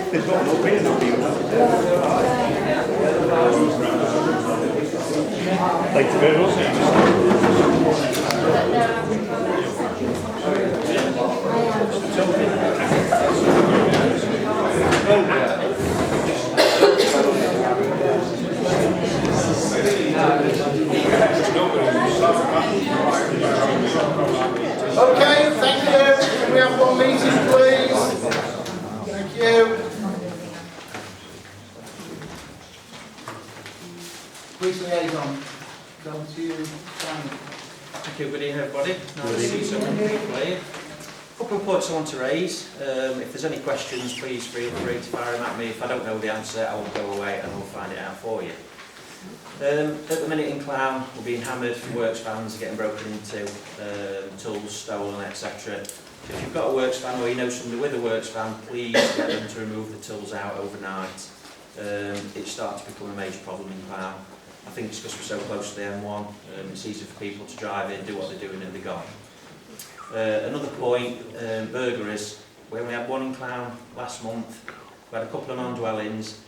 Thank you very much. Okay, thank you. Can we have one meeting, please? Thank you. Police liaison, go to you, Simon. Thank you, good evening everybody. Nice to see so many people here. A couple of points I want to raise. If there's any questions, please feel free to fire them at me. If I don't know the answer, I will go away and I'll find it out for you. At the minute in Clowne, we're being hammered from works vans getting broken into, tools stolen, etc. If you've got a works van or you know somebody with a works van, please get them to remove the tools out overnight. It's starting to become a major problem in Clowne. I think it's because we're so close to the M1, it's easy for people to drive in, do what they're doing and they're gone. Another point, burglaries. We only had one in Clowne last month. We had a couple of non-dwellings.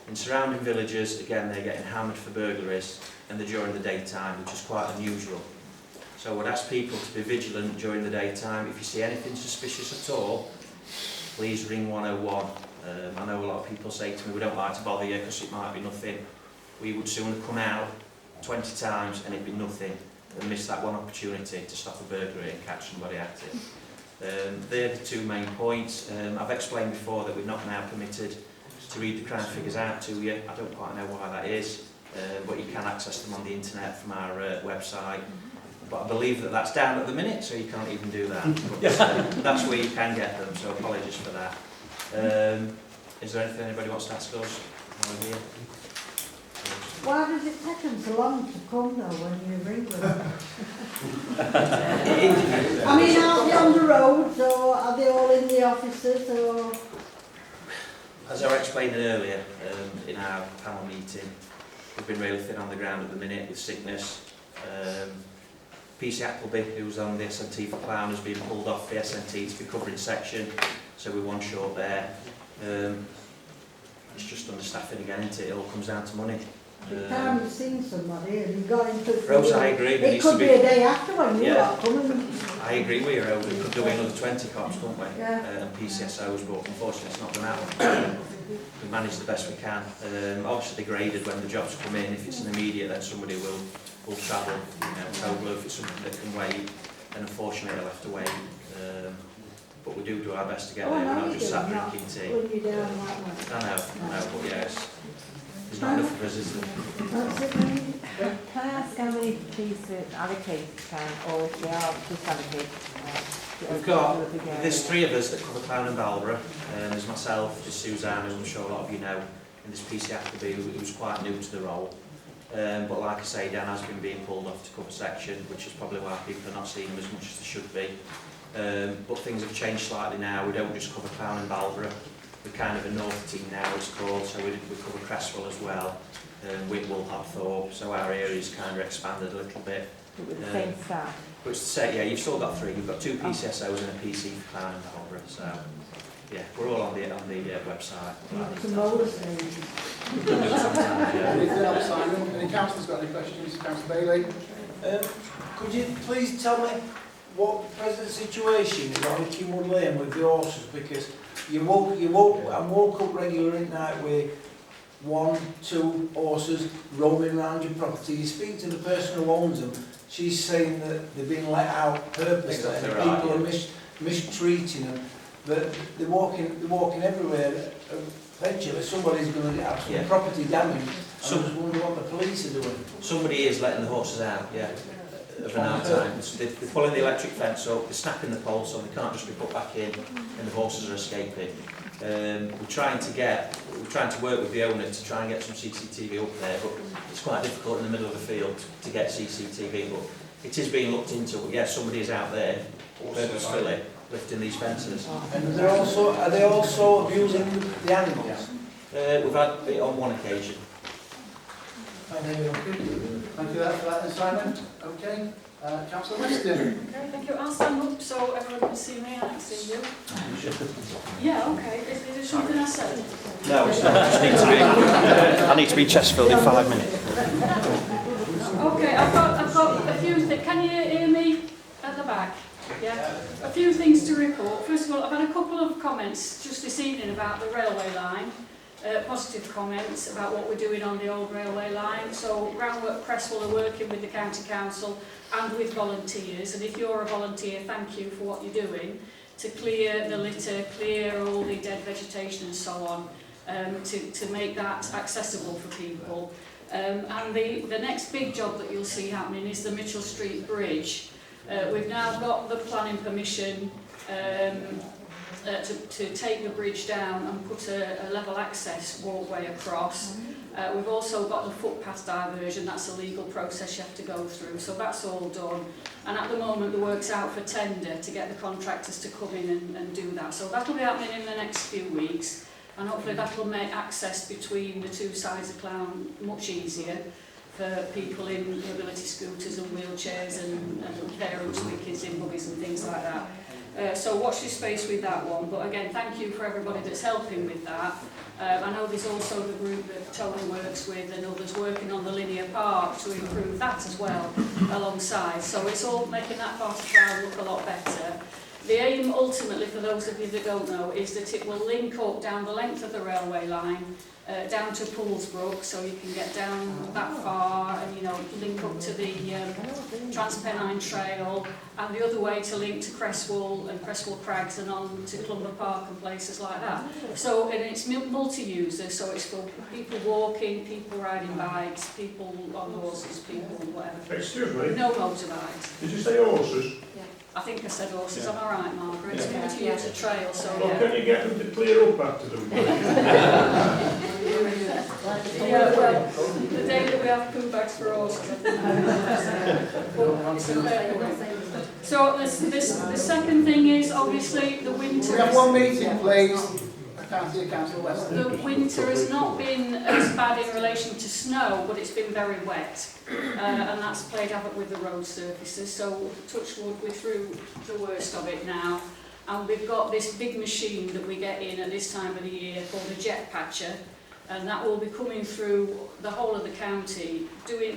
In surrounding villages, again, they're getting hammered for burglaries and they're during the daytime, which is quite unusual. So I would ask people to be vigilant during the daytime. If you see anything suspicious at all, please ring 101. I know a lot of people say to me, we don't like to bother you because it might be nothing. We would sooner come out 20 times and it'd be nothing than miss that one opportunity to stop a burglary and catch somebody at it. They're the two main points. I've explained before that we're not now permitted to read the crime figures out to you. I don't quite know why that is, but you can access them on the internet from our website. But I believe that that's down at the minute, so you can't even do that. But, that's where you can get them, so apologies for that. Is there anything anybody wants to ask us? Why does it take them so long to come though when you ring them? I mean, are they on the roads or are they all in the offices or? As I explained earlier in our panel meeting, we've been really thin on the ground at the minute with sickness. PC Appleby, who's on the SNT for Clowne, has been pulled off the SNT to be covering section, so we're one short there. It's just understaffing again, isn't it? It all comes down to money. You can't have seen somebody and you got in touch Rose, with I agree. It could be a day after when you are coming. I agree with you, Rose. We could do another 20 cops, couldn't we? Yeah. And PCSOs, but unfortunately it's not done out. We manage the best we can. Obviously they're graded when the jobs come in. If it's an immediate, then somebody will travel. So if it's something that can wait, then unfortunately they'll have to wait. But we do our best to get there. We're not just sat drinking tea. I know, but yes. There's not enough of us, is there? Can I ask how many police are allocated or if they are just allocated? We've got, there's three of us that cover Clowne and Balborough. There's myself, there's Suzanne, who I'm sure a lot of you know, and there's PC Appleby, who's quite new to the role. But like I say, Dan has been being pulled off to cover section, which is probably why people are not seeing him as much as they should be. But things have changed slightly now. We don't just cover Clowne and Balborough. We're kind of a north team now, it's called, so we cover Cresswell as well, Whitwell, Hopthorpe, so our area's kind of expanded a little bit. With the same staff? But it's to say, yeah, you've still got three. You've got two PCSOs and a PC for Clowne and Balborough, so yeah, we're all on the website. Some older stages. Anything else, Simon? Any councillors got any questions? Councillor Bailey? Could you please tell me what the present situation is on Kingwood Lane with the horses? Because I woke up regularly at night with 1, 2 horses roaming around your property. You speak to the person who owns them, she's saying that they're being let out purposely and people are mistreating them. But they're walking everywhere. Eventually somebody's going to have some property damage. I just wonder what the police are doing. Somebody is letting the horses out, yeah. Of an hour time. They're pulling the electric fence up, they're snapping the pole so they can't just be put back in and the horses are escaping. We're trying to work with the owner to try and get some CCTV up there, but it's quite difficult in the middle of the field to get CCTV, but it is being looked into. But yes, somebody is out there purposefully lifting these fences. And are they also abusing the animals? We've had it on one occasion. Thank you for that, Simon. Okay. Councillor Weston. Okay, thank you. I'll stand up so everyone can see me and I can see you. Yeah, okay. Is there something I said? No, it's not. I need to be Chesterfield in 5 minutes. Okay, I've got a few things. Can you hear me at the back? Yeah. A few things to report. First of all, I've had a couple of comments just this evening about the railway line. Positive comments about what we're doing on the old railway line. So Groundwork Cresswell are working with the County Council and with volunteers, and if you're a volunteer, thank you for what you're doing to clear the litter, clear all the dead vegetation and so on, to make that accessible for people. And the next big job that you'll see happening is the Mitchell Street Bridge. We've now got the planning permission to take the bridge down and put a level access walkway across. We've also got the footpath diversion. That's a legal process you have to go through, so that's all done. And at the moment the work's out for tender to get the contractors to come in and do that. So that'll be happening in the next few weeks, and hopefully that'll make access between the two sides of Clowne much easier for people in mobility scooters and wheelchairs and parents with kids in buggies and things like that. So watch this space with that one, but again, thank you for everybody that's helping with that. I know there's also the group that Tony works with and others working on the linear park to improve that as well alongside. So it's all making that part of town look a lot better. The aim ultimately, for those of you that don't know, is that it will link up down the length of the railway line down to Poolsbrook, so you can get down that far and, you know, link up to the Transpennine Trail, and the other way to link to Cresswell and Cresswell Crags and on to Clowne Park and places like that. So, and it's multi-user, so it's for people walking, people riding bikes, people on horses, people whatever. Excuse me, No motorbikes. did you say horses? I think I said horses, am I right, Margaret? It's going to use a trail, so Well, yeah. can you get them to clear up after them? Yeah, well, the day that we have poo bags for horses, I think. But it's a fair point. So the second thing is obviously the winter. We have one meeting, please. I can't see Councillor Weston. The winter has not been as bad in relation to snow, but it's been very wet, and that's played havoc with the road surfaces. So touch wood, we're through the worst of it now, and we've got this big machine that we get in at this time of the year called a jet patcher, and that will be coming through the whole of the county,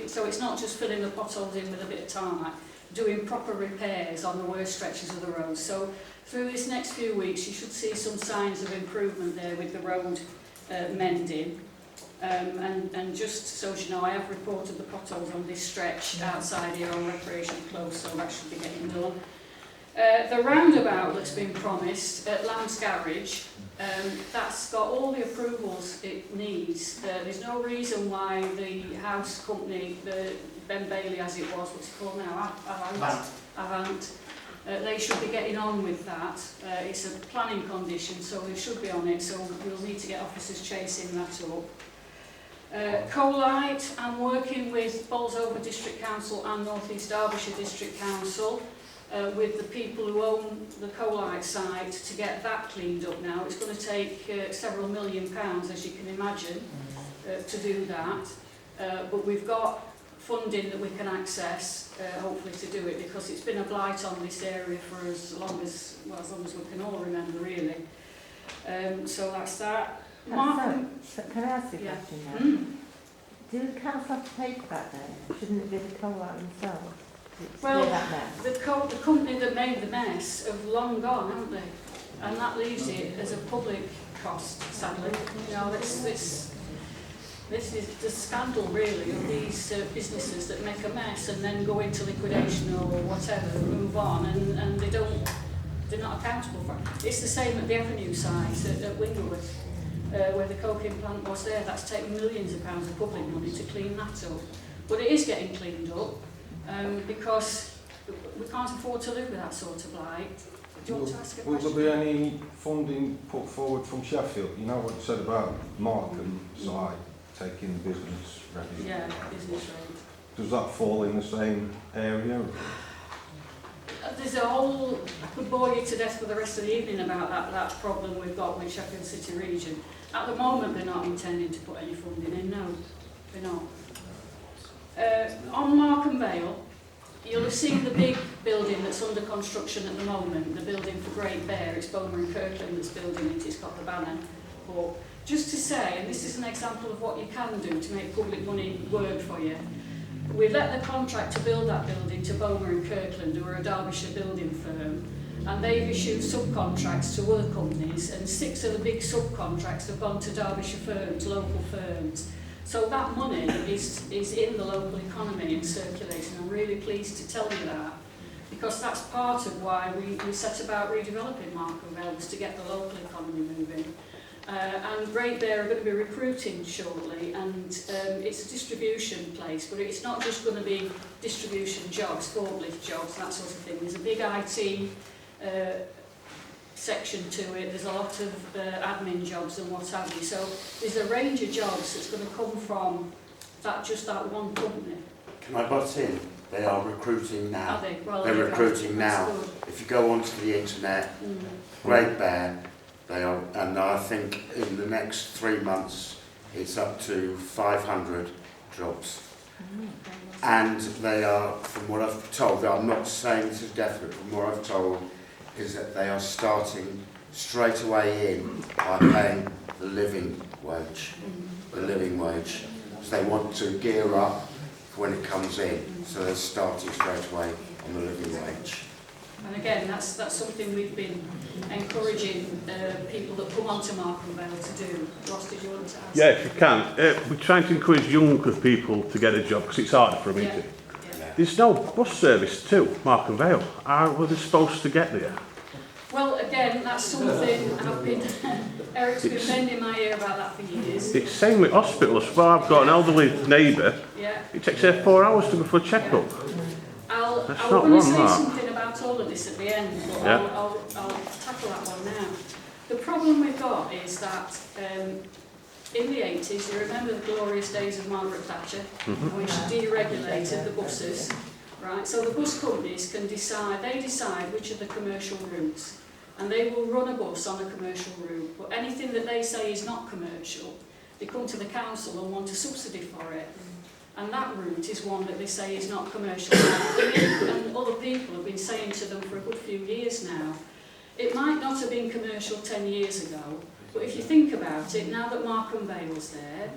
so it's not just filling the potholes in with a bit of tarmac, doing proper repairs on the worst stretches of the road. So through this next few weeks you should see some signs of improvement there with the road mending. And just so as you know, I have reported the potholes on this stretch outside here on Recreation Close, so that should be getting done. The roundabout that's been promised at Lamb's Garage, that's got all the approvals it needs. There's no reason why the house company, the Ben Bailey as it was, what's it called now? Avant. They should be getting on with that. It's a planning condition, so they should be on it, so we'll need to get officers chasing that up. Colite, I'm working with Bolsover District Council and North East Derbyshire District Council with the people who own the Colite site to get that cleaned up now. It's going to take several £1 million, as you can imagine, to do that. But we've got funding that we can access, hopefully, to do it, because it's been a blight on this area for as long as we can all remember, really. So that's that. Can I ask you a Yeah. question now? Do the council have to pay for that then? Shouldn't it be the co-op themselves? Well, that mess? the company that made the mess have long gone, haven't they? And that leaves it as a public cost, sadly. You know, this is the scandal, really, of these businesses that make a mess and then go into liquidation or whatever and move on, and they're not accountable for it. It's the same at the Avenue site at Wingleworth, where the coking plant was there. That's taken millions of pounds of public money to clean that up. But it is getting cleaned up because we can't afford to live with that sort of blight. Do you want to ask a Will question? there be any funding put forward from Sheffield? You know what you said about Mark and Sly taking the business revenue? Yeah, business rate. Does that fall in the same area? There's a whole, I could bore you to death for the rest of the evening about that problem we've got with Sheffield City Region. At the moment they're not intending to put any funding in, no, they're not. On Markham Vale, you'll have seen the big building that's under construction at the moment, the building for Great Bear. It's Bowmer and Kirkland that's building it. It's got the banner up. Just to say, and this is an example of what you can do to make public money work for you, we let the contract to build that building to Bowmer and Kirkland, who are a Derbyshire building firm, and they've issued subcontracts to other companies, and 6 of the big subcontracts have gone to Derbyshire firms, local firms. So that money is in the local economy and circulating. I'm really pleased to tell you that, because that's part of why we set about redeveloping Markham Vale, was to get the local economy moving. And Great Bear are going to be recruiting shortly, and it's a distribution place, but it's not just going to be distribution jobs, forklift jobs, that sort of thing. There's a big IT section to it. There's a lot of admin jobs and what have you. So there's a range of jobs that's going to come from just that one company. Can I butt in? They are recruiting now. Are they? Well, They're there you go. recruiting now. That's good. If you go onto the internet, Great Bear, they are, and I think in the next 3 months it's up to 500 jobs. And they are, from what I've told, I'm not saying this is definite, from what I've told, is that they are starting straight away in by paying the living wage. The living wage. So they want to gear up for when it comes in. So they're starting straight away on the living wage. And again, that's something we've been encouraging people that come onto Markham Vale to do. Ross, did you want to ask? Yeah, if you can. We're trying to encourage younger people to get a job, because it's harder for them, isn't it? Yeah. There's no bus service to Markham Vale. How were they supposed to get there? Well, again, that's something I've been... Eric's been bending my ear about that for years. It's same with hospitals. Well, I've got an elderly neighbour. Yeah. It takes her 4 hours to go for a checkup. I'm That's going not to say wrong, that. something about all of this at the end, but Yeah. I'll tackle that one now. The problem we've got is that in the 80s, you remember the glorious days of Margaret Thatcher, when she deregulated the buses, right? So the bus companies can decide which are the commercial routes, and they will run a bus on a commercial route, but anything that they say is not commercial, they come to the council and want a subsidy for it. And that route is one that they say is not commercial. And other people have been saying to them for a good few years now, it might not have been commercial 10 years ago, but if you think about it, now that Markham Vale's there,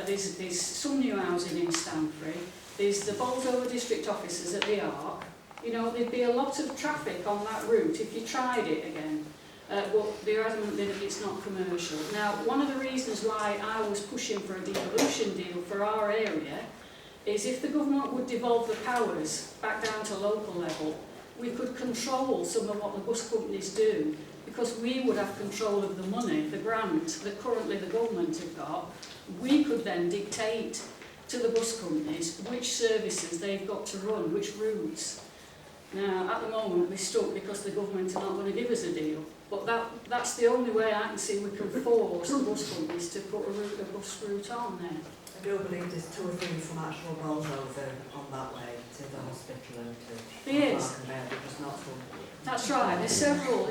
there's some new housing in Stanford, there's the Bolsover district offices at the Arc, you know, there'd be a lot of traffic on that route if you tried it again. But there hasn't been, it's not commercial. Now, one of the reasons why I was pushing for a devolution deal for our area is if the government would devolve the powers back down to local level, we could control some of what the bus companies do, because we would have control of the money, the grant that currently the government have got. We could then dictate to the bus companies which services they've got to run, which routes. Now, at the moment, we're stuck because the government are not going to give us a deal. But that's the only way I can see we can force the bus companies to put a bus route on there. I do believe there's 2 or 3 from actual Bolsover on that way to the hospital and to There is. Markham Vale, but there's not from... That's right. There's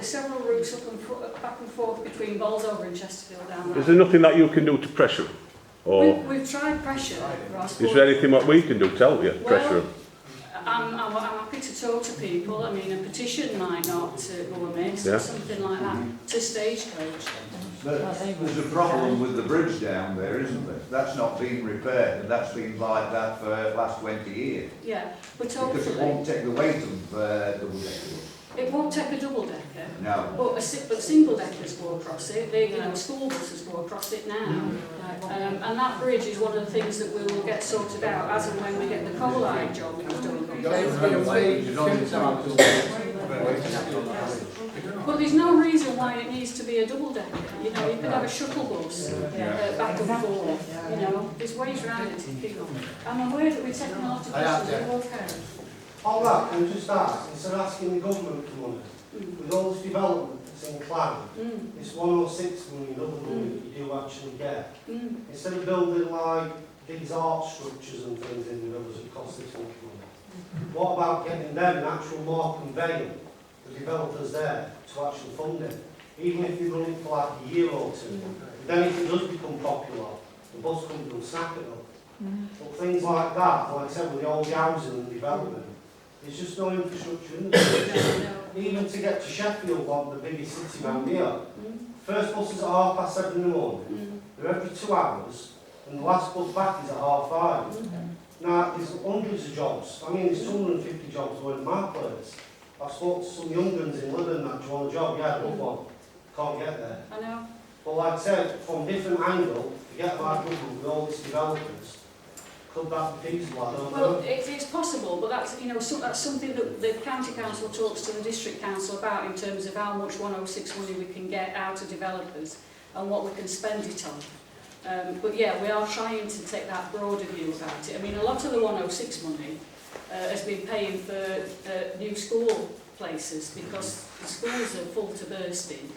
several routes up and back and forth between Bolsover and Chesterfield down Is there. there nothing that you can do to pressure them? Or We've tried pressure, Ross. is there anything what we can do to help you pressure them? I'm happy to talk to people. I mean, a petition might not go amiss, or something like that, to Stagecoach. But there's a problem with the bridge down there, isn't there? That's not been repaired, and that's been like that for the last 20 years. Yeah, but Because it hopefully won't take the weight of double decker. it won't take a double decker. No. But single deckers go across it. They, school buses go across it now. And that bridge is one of the things that we will get sorted out as and when we get the coal line job done. But there's no reason why it needs to be a double decker. You know, you could have a shuttle bus back and forth. You know, there's ways around it. I'm aware that we're taking a lot of questions. On that, can I just ask, instead of asking the government for money, with all this development that's in Clowne, it's 106 million other money that you do actually get. Instead of building like these art structures and things in the village that cost this much money, what about getting them an actual Markham Vale, the developers there, to actually fund it? Even if you run it for like a year or 2, then if it does become popular, the bus company will snap it up. But things like that, like I said, with the old housing and development, There's just no infrastructure in the village. Even to get to Sheffield, one of the biggest city around here, first bus is at 7:30 in the morning, they're every 2 hours, and the last bus back is at 5:30. Now, there's hundreds of jobs. I mean, there's 250 jobs going in my place. I've spoken to some young guns in London that want a job, yeah, I love one. Can't get there. I know. But like I said, from a different angle, forget about government with all these developers, could that be feasible? I don't Well, know. it's possible, but that's, you know, that's something that the county council talks to the district council about in terms of how much 106 money we can get out of developers and what we can spend it on. But yeah, we are trying to take that broader view about it. I mean, a lot of the 106 money has been paying for new school places because the schools are full to bursting.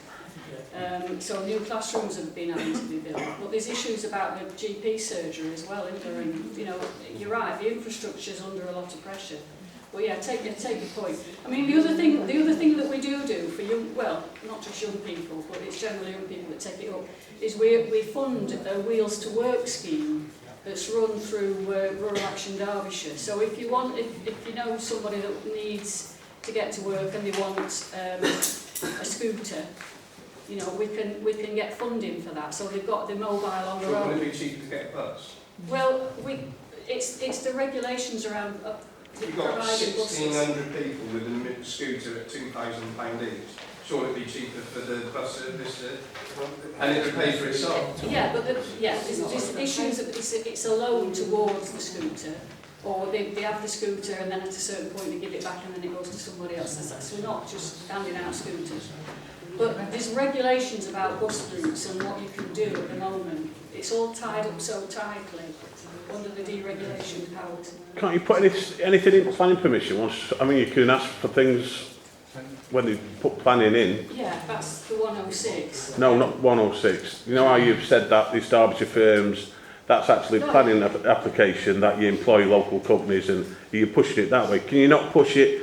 So new classrooms have been having to be built. But there's issues about the GP surgery as well, isn't there? And, you know, you're right, the infrastructure's under a lot of pressure. But yeah, take your point. I mean, the other thing that we do for young, well, not just young people, but it's generally young people that take it up, is we fund a Wheels to Work scheme that's run through Rural Action Derbyshire. So if you know somebody that needs to get to work and they want a scooter, you know, we can get funding for that. So they've got the mobile on the road. Would it be cheaper to get a bus? Well, it's the regulations around You've got providing buses. 1,600 people with a scooter at £2,000 each. Sure, it'd be cheaper for the bus service, and it would pay for itself. Yeah, but there's issues that it's a loan towards the scooter, or they have the scooter and then at a certain point they give it back and then it goes to somebody else. So we're not just handing out scooters. But there's regulations about bus routes and what you can do at the moment. It's all tied up so tightly under the deregulation powers. Can't you put anything in planning permission? I mean, you can ask for things when they put planning in. Yeah, that's the 106. No, not 106. You know how you've said that these Derbyshire firms, that's actually planning application that you employ local companies and you're pushing it that way. Can you not push it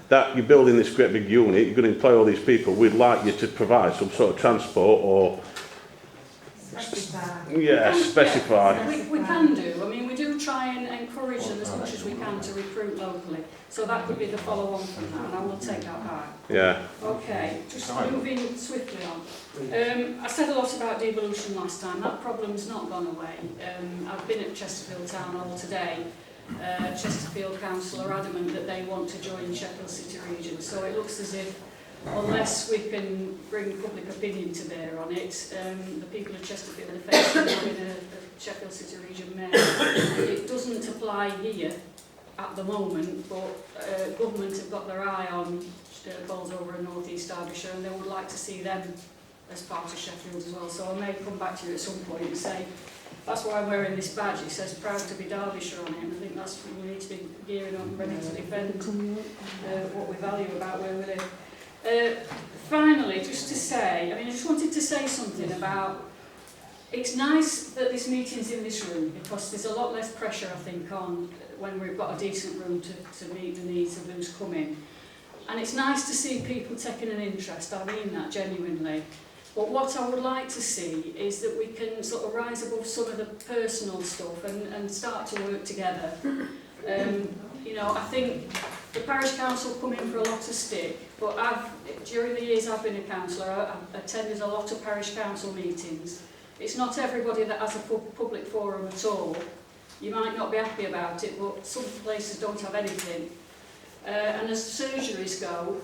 that you're building this great big unit, you're going to employ all these people, we'd like you to provide some sort of transport or specify. We can do. I mean, we do try and encourage them as much as we can to recruit locally. So that could be the follow-on from that, and I will take that back. Yeah. Okay, just moving swiftly on. I said a lot about devolution last time. That problem's not gone away. I've been at Chesterfield Town Hall today. Chesterfield Council are adamant that they want to join Sheffield City Region. So it looks as if, unless we can bring public opinion to bear on it, the people of Chesterfield are facing a Sheffield City Region mayor. It doesn't apply here at the moment, but government have got their eye on Bolsover and North East Derbyshire, and they would like to see them as part of Sheffield as well. So I may come back to you at some point and say, that's why I'm wearing this badge. It says proud to be Derbyshire on it, and I think that's what we need to be gearing up and ready to defend what we value about where we live. Finally, just to say, I mean, I just wanted to say something about, it's nice that this meeting's in this room because there's a lot less pressure, I think, on when we've got a decent room to meet the needs of who's coming. And it's nice to see people taking an interest, I mean that genuinely. But what I would like to see is that we can sort of rise above some of the personal stuff and start to work together. You know, I think the parish council come in for a lot of stick, but during the years I've been a councillor, I've attended a lot of parish council meetings. It's not everybody that has a public forum at all. You might not be happy about it, but some places don't have anything. And as surgeries go,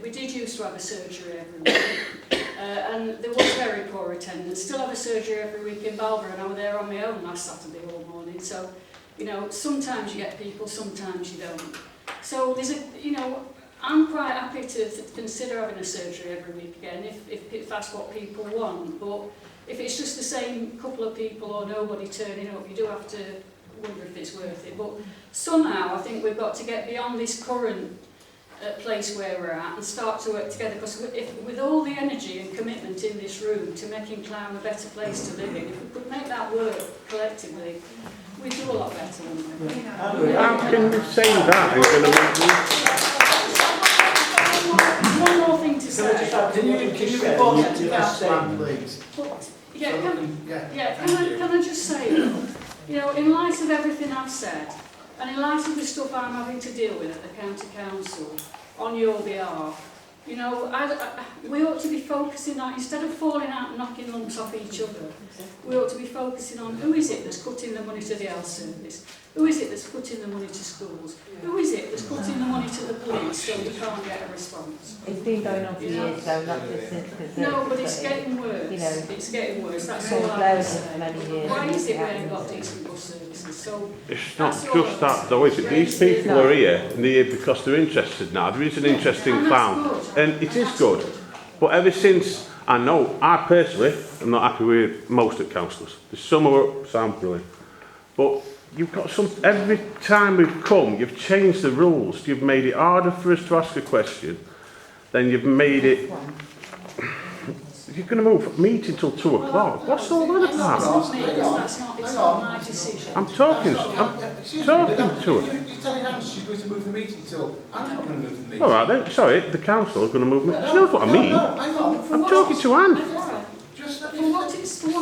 we did used to have a surgery every week, and there was very poor attendance. Still have a surgery every week in Balborough, and I was there on my own last Saturday all morning. So, you know, sometimes you get people, sometimes you don't. So there's you know, I'm quite happy to consider having a surgery every week again, if that's what people want. But if it's just the same couple of people or nobody turning up, you do have to wonder if it's worth it. But somehow I think we've got to get beyond this current place where we're at and start to work together, because with all the energy and commitment in this room to making Clowne a better place to live in, if we could make that work collectively, we'd do a lot better, wouldn't we? How can you say that? One more thing to say. Can you report that to that please? Can I just say, you know, in light of everything I've said, And in light of the stuff I'm having to deal with at the County Council, on your behalf, you know, we ought to be focusing on, instead of falling out and knocking lumps off each other, we ought to be focusing on who is it that's cutting the money to the health service, who is it that's putting the money to schools, who is it that's putting the money to the police so we can't get a response. It's been going on for years though, not just since the... No, but it's getting worse. You know, it's getting worse. That's all all I I can say. many years. Why is it we ain't got decent bus services? So It's not just that though, is it? These people are here, and they're here because they're interested now. There is an interest in Clowne, and it is good. But ever since, I know, I personally am not happy with most of the councillors. There's some who sound brilliant. But you've got some, every time we've come, you've changed the rules. You've made it harder for us to ask a question. Then you've made it... You're going to move a meeting till 2 o'clock. What's all that about? It's not my decision. I'm talking to her. You're telling Anne she's going to move the meeting till... I'm not going to move the meeting. All right then, sorry, the council are going to move me. She knows what I mean. I'm talking to Anne.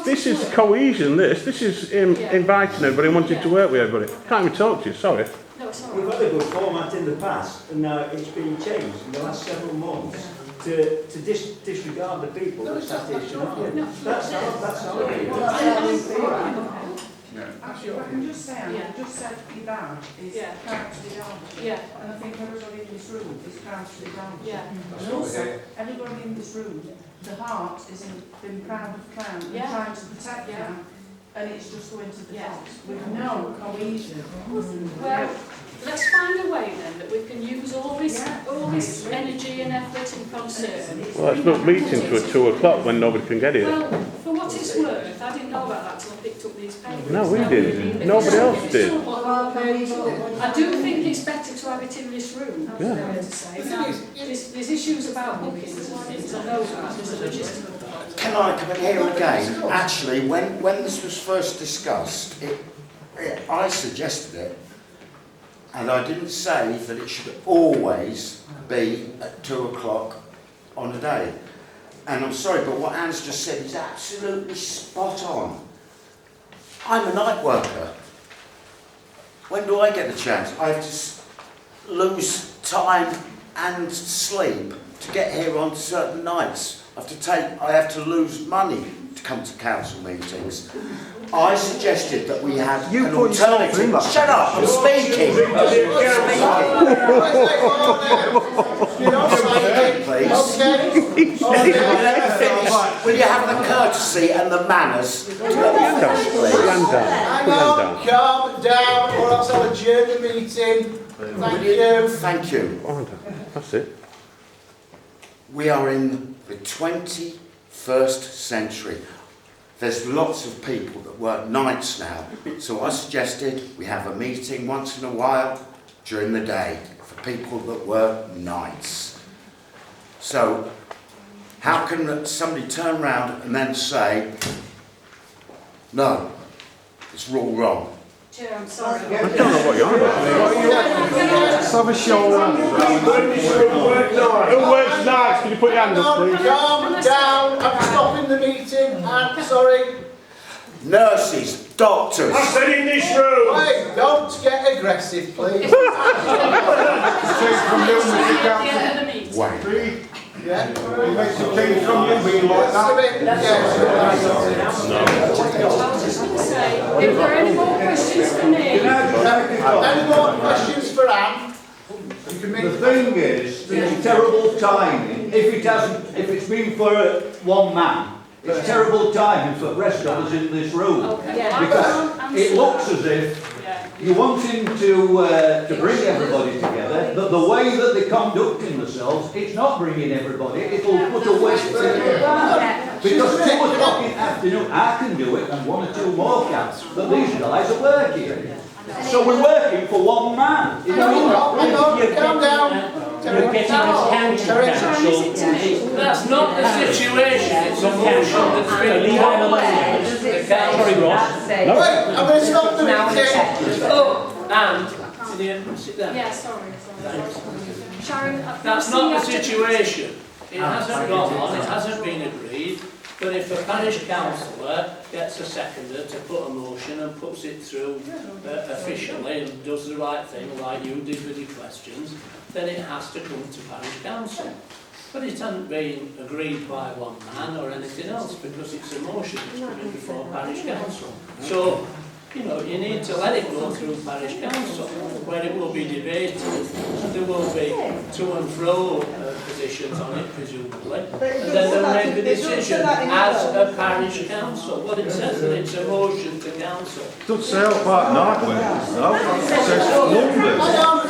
This is cohesion, this is inviting everybody, wanting to work with everybody. Can't even talk to you, sorry. No, it's all We've right. had a good format in the past, and now it's been changed in the last several months to disregard the people that sat here tonight. That's our Actually, if I can just say, I just said Ivan is character down. Yeah. And I think everybody in this room is character down. Yeah. And also, everybody in this room, the heart is been proud of Clowne and trying to protect Clowne, and it's just going to the dogs with no cohesion. Well, let's find a way then that we can use all this energy and effort and concern. Well, it's not meeting to 2 o'clock when nobody can get here. Well, for what it's worth, I didn't know about that till I picked up these papers. No, we didn't. Nobody else did. I do think it's better to have it in this room, Yeah. fair to say. Now, there's issues about bookings and things, I know that, there's a logistical problem. Can I come in here again? Actually, when this was first discussed, I suggested it, and I didn't say that it should always be at 2 o'clock on a day. And I'm sorry, but what Anne's just said is absolutely spot on. I'm a night worker. When do I get the chance? I have to lose time and sleep to get here on certain nights. I have to lose money to come to council meetings. I suggested that we had an alternative. Shut up, I'm speaking. Please. Will you have the courtesy and the manners to let me finish, please? Hang on, calm down, or else I'll adjourn the meeting. Thank you. Thank you. That's it. We are in the 21st century. There's lots of people that work nights now. So I suggested we have a meeting once in a while during the day for people that work nights. So how can somebody turn around and then say, no, it's all wrong? Chair, I'm sorry. I don't know what you're on about. Let's have a show. Who works nights? Can you put your hand up, please? Calm down, I'm stopping the meeting, I'm sorry. Nurses, doctors. I said in this room. Wait, don't get aggressive, please. Wait. Yeah. It makes a change from you being like that. I was just going to say, if there are any more questions for me... Any more questions for Anne? The thing is, it's terrible timing. If it's been for one man, it's terrible timing for the rest of us in this room. Because it looks as if you're wanting to bring everybody together, but the way that they're conducting themselves, it's not bringing everybody, it'll put a waste to it. Because 2 o'clock in the afternoon, I can do it, and 1 or 2 more can, but these guys are working. So we're working for one man. Calm down. You're getting a county council. That's not the situation. It's a motion that's been put away. Sorry, Ross. Wait, I'm going to stop the meeting. Oh, and sit down. Yeah, sorry. Sharon, That's not the situation. It hasn't gone on. It hasn't been agreed. But if a parish councillor gets a seconder to put a motion and puts it through officially and does the right thing like you did with your questions, then it has to come to parish council. But it hasn't been agreed by one man or anything else because it's a motion that's coming before parish council. So, you know, you need to let it go through parish council where it will be debated and there will be to and fro positions on it presumably, and then they'll make a decision as a parish council. What it says that it's a motion to council. It doesn't say how far night wages, though. It says numbers.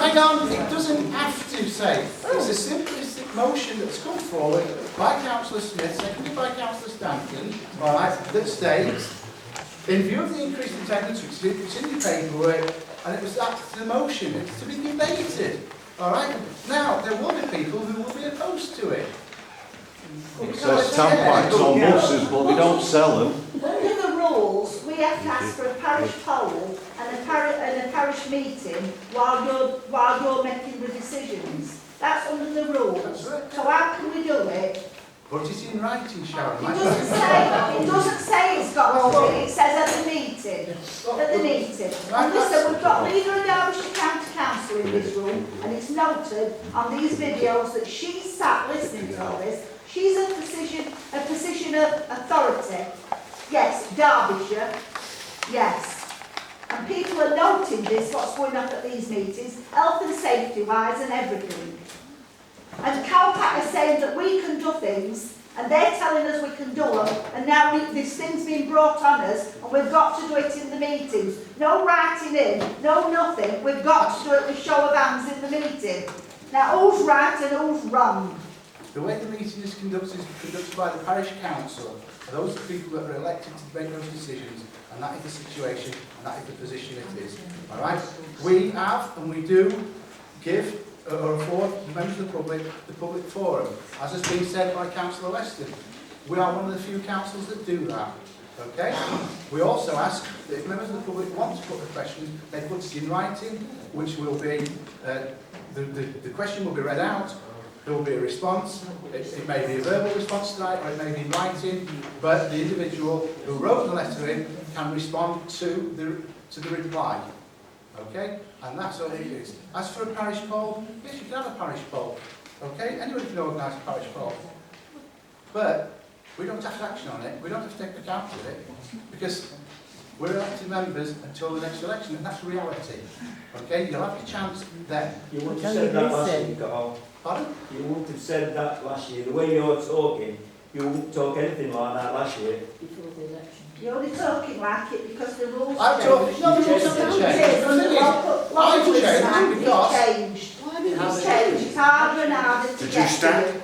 Hang on, it doesn't have to say. It's a simplistic motion that's come forward by Councillor Smith, seconded by Councillor Stanton, all right, that states, in view of the increased attendance, which is in your paperwork, and that's the motion, it's to be debated. All right? Now, there will be people who will be opposed to it. It says tampons on buses, but they don't sell them. Under the rules, we have to ask for a parish poll and a parish meeting while you're making the decisions. That's under the rules. That's right. So how can we do it? Put it in writing, Sharon. It doesn't say it's got to be, it says at the meeting. At the meeting. And listen, we've got leader of Derbyshire County Council in this room, and it's noted on these videos that she sat listening to all this. She's a position of authority. Yes, Derbyshire. Yes. And people are noting this, what's going on at these meetings, health and safety wise and everything. And CalPAC are saying that we can do things, and they're telling us we can do them, and now this thing's been brought on us, and we've got to do it in the meetings. No writing in, no nothing, we've got to do it with show of hands in the meeting. Now, who's right and who's wrong? The way the meeting is conducted by the parish council. Those are the people that are elected to make those decisions, and that is the situation, and that is the position it is. All right? We have, and we do, give or afford members of the public forum. As has been said by Councillor Weston, we are one of the few councils that do that. Okay? We also ask that if members of the public want to put the questions, they put it in writing, which will be, the question will be read out, there will be a response, it may be a verbal response tonight, or it may be in writing, but the individual who wrote the letter in can respond to the reply. Okay? And that's all it is. As for a parish poll, yes, you can have a parish poll. Okay? Anybody can organise a parish poll. But we don't have to action on it. We don't have to take account of it. Because we're elected members until the next election, and that's reality. Okay? You'll have your chance then. You wouldn't have said that last year, Carl. Pardon? You wouldn't have said that last year. The way you're talking, you wouldn't talk anything like that last year. Before the election. You're only talking like it because the rules I'm talking, no, the rules haven't changed. I've changed because... It's changed. It's harder and harder to Did get you stand?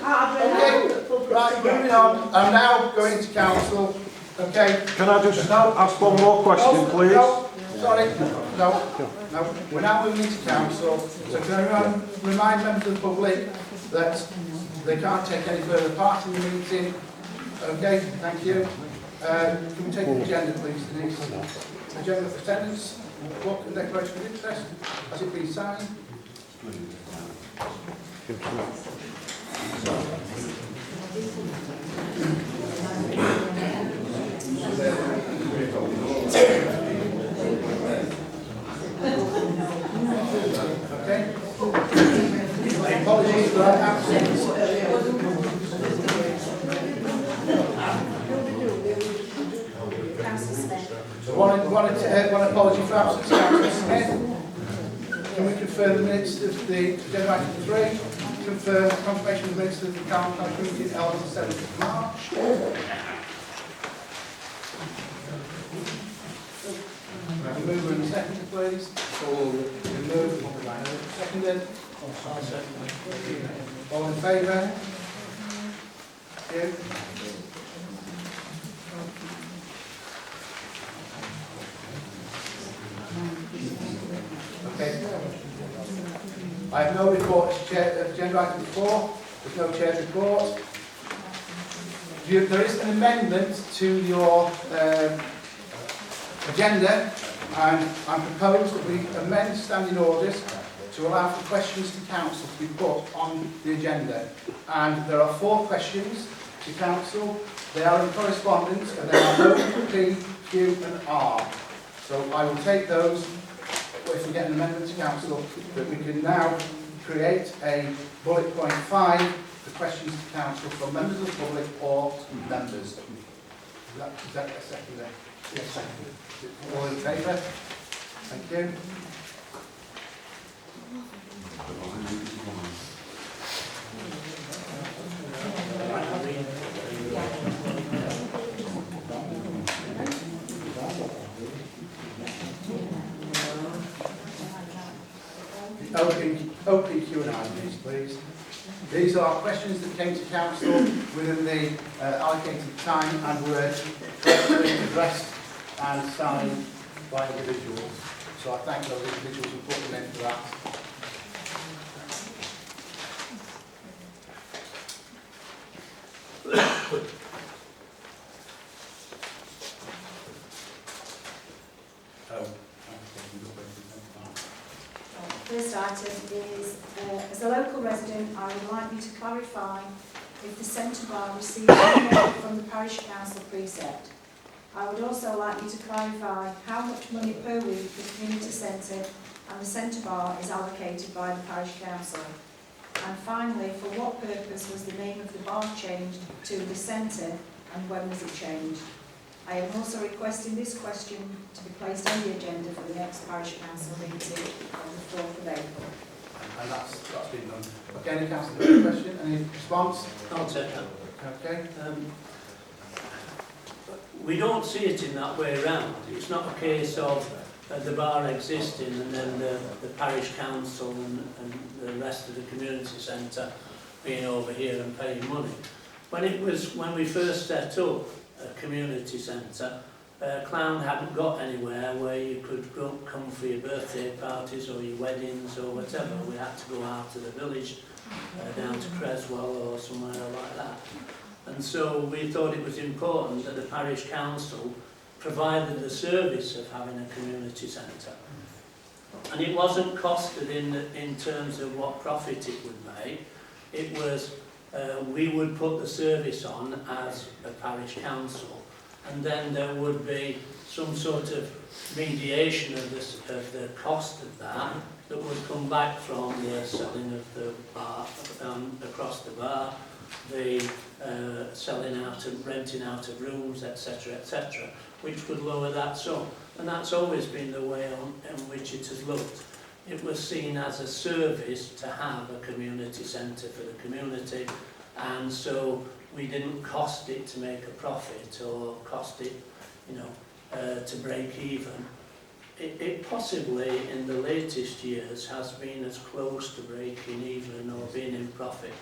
harder and harder. Right, moving on. I'm now going to council. Okay. Can I just ask one more question, please? No, sorry. No. We're now moving into council. So can everyone remind members of the public that they can't take any further part in the meeting? Okay, thank you. Can we take the agenda, please, Denise? Agenda of attendance, book and declaration of interest. Has it been signed? Okay. Apologies for that absence. One apology for absence, Councillor Smith. Can we confirm the minutes of the agenda item 3? Confirm confirmation of the minutes of the Clowne Parish meeting held on the 7th of March. Mover and seconder, please. Moved. Seconded. All in favour? Thank you. Okay. I have no report as agenda item 4. There's no chair's report. There is an amendment to your agenda, and I propose that we amend standing orders to allow for questions to council to be put on the agenda. And there are 4 questions to council. They are in correspondence and they are O, P, Q and R. So I will take those, if we get an amendment to council, that we can now create a bullet point 5 for questions to council from members of the public or members. Is that a second there? Yes, second. All in favour? Thank you. OPQ and I, please. These are questions that came to council within the allocated time and were correctly addressed and signed by individuals. So I thank those individuals who put them in for that. First item is, as a local resident, I would like you to clarify if the centre bar receives any from the parish council precept. I would also like you to clarify how much money per week the community centre and the centre bar is allocated by the parish council. And finally, for what purpose was the name of the bar changed to the centre and when was it changed? I am also requesting this question to be placed on the agenda for the next parish council meeting on the 4th of April. And that's been done. Okay, any councillor, any question? Any response? I'll take that. Okay. We don't see it in that way around. It's not a case of the bar existing and then the parish council and the rest of the community centre being over here and paying money. When we first set up a community centre, Clowne hadn't got anywhere where you could come for your birthday parties or your weddings or whatever. We had to go out to the village, down to Creswell or somewhere like that. And so we thought it was important that the parish council provided the service of having a community centre. And it wasn't costed in terms of what profit it would make. It was, we would put the service on as a parish council, and then there would be some sort of mediation of the cost of that would come back from the selling of the bar, across the bar, the selling out and renting out of rooms, etc., etc., which would lower that sum. And that's always been the way in which it has looked. It was seen as a service to have a community centre for the community, and so we didn't cost it to make a profit or cost it, to break even. It possibly in the latest years has been as close to breaking even or being in profit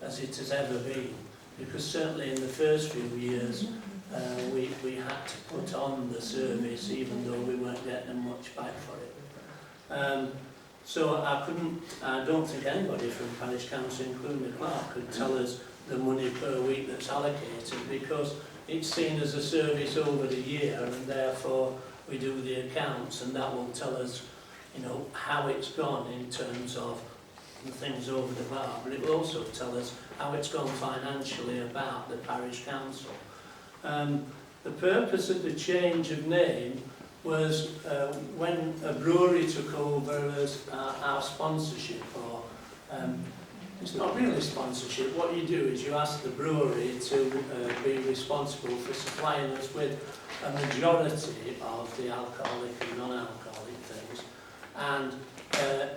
as it has ever been, because certainly in the first few years we had to put on the service even though we weren't getting much back for it. So I don't think anybody from Parish Council, including the clerk, could tell us the money per week that's allocated, because it's seen as a service over the year, and therefore we do the accounts, and that will tell us, how it's gone in terms of the things over the bar, but it will also tell us how it's gone financially about the parish council. The purpose of the change of name was when a brewery took over as our sponsorship, or it's not really sponsorship. What you do is you ask the brewery to be responsible for supplying us with a majority of the alcoholic and non-alcoholic things, and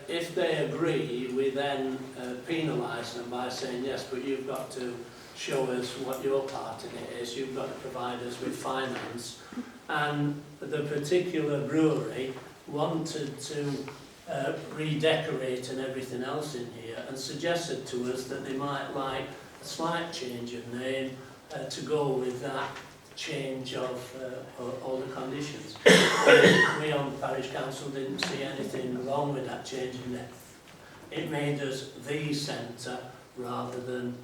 if they agree, we then penalise them by saying, yes, but you've got to show us what your part in it is, you've got to provide us with finance. And the particular brewery wanted to redecorate and everything else in here, and suggested to us that they might like a slight change of name to go with that change of all the conditions. We on the parish council didn't see anything wrong with that change in name. It made us the centre rather than,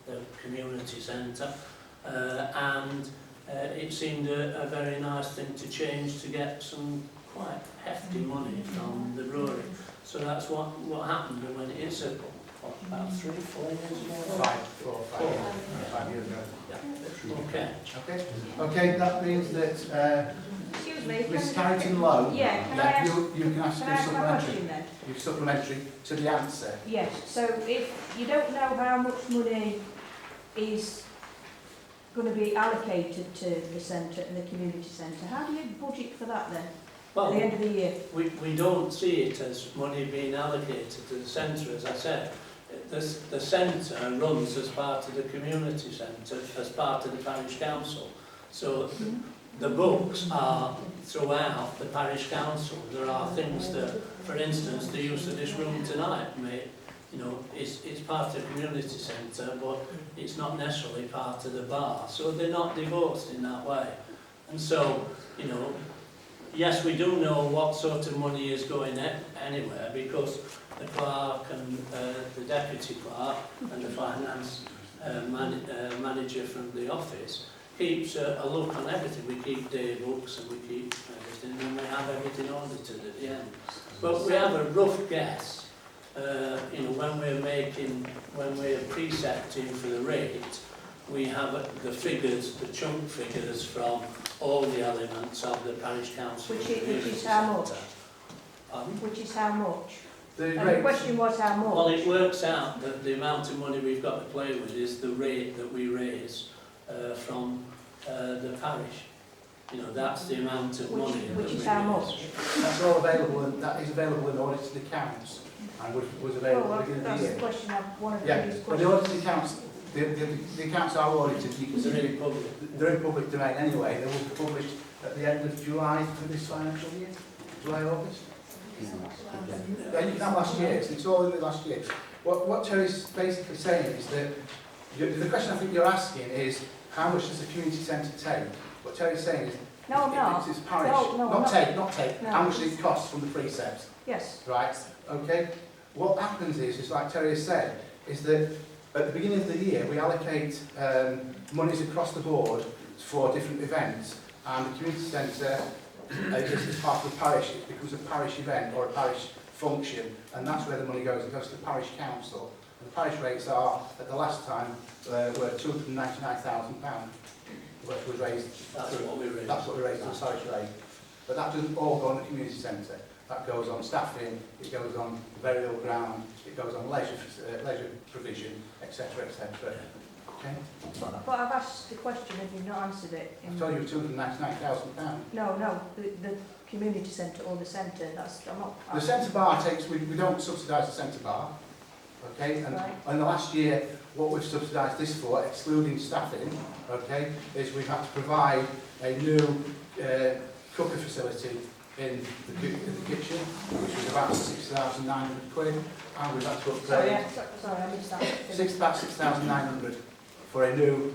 the community centre, and it seemed a very nice thing to change to get some quite hefty money from the brewery. So that's what happened, and when it's a about 3-4 years ago. 5 years ago. Okay. Okay, that means that Excuse me. Ms Carrington Lowe, Yeah, can I ask, you can ask can I a ask my supplementary. question then? You're supplementary to the answer. Yes, so if you don't know how much money is going to be allocated to the centre and the community centre, how do you budget for that then, Well, at the end of the year? we don't see it as money being allocated to the centre, as I said. The centre runs as part of the community centre, as part of the parish council. So the books are throughout the parish council. There are things that, for instance, the use of this room tonight it's part of the community centre, but it's not necessarily part of the bar. So they're not divorced in that way. And so, yes, we do know what sort of money is going anywhere, because the clerk and the deputy clerk and the finance manager from the office keeps a look on everything. We keep day books and we keep everything, and we have everything audited at the end. But we have a rough guess, when we're precepting for the rate, we have the figures, the chunk figures from all the elements of the parish council. Which is how much? Pardon? Which is how much? The And the question was how much? Well, it works out that the amount of money we've got to play with is the rate that we raise from the parish. That's the amount of money. Which is how much? That's all available, and that is available in the audited accounts, and was available at the beginning of That's the the year. question one of the Yeah, biggest but the questions. audited accounts, the accounts are audited. You can see They're in public. they're in public domain anyway. They will be published at the end of July for this financial year, July, August. Yeah, you can have last year's. It's all in the last year. What Terry's basically saying is that the question I think you're asking is how much does the community centre take? What Terry's saying is No, I'm not. it's parish, No, not take. No. How much does it cost from the precepts? Yes. Right, okay. What happens is like Terry has said, is that at the beginning of the year we allocate monies across the board for different events, and the community centre is part of the parish. It becomes a parish event or a parish function, and that's where the money goes. It goes to the parish council. And the parish rates are, at the last time, were £299,000, which was raised. That's what we raised. That's what we raised to the parish rate. But that doesn't all go on the community centre. That goes on staffing, it goes on burial ground, it goes on leisure provision, etc., etc. Okay? But I've asked the question and you've not answered it. I've told you £299,000. No, the community centre or the centre, I'm not... The centre bar takes, we don't subsidise the centre bar, okay? And Right. in the last year, what we've subsidised this for, excluding staffing, okay, is we've had to provide a new cooker facility in the kitchen, which was about £6,900, and we've had to upgrade Sorry, I missed that. about £6,900 for a new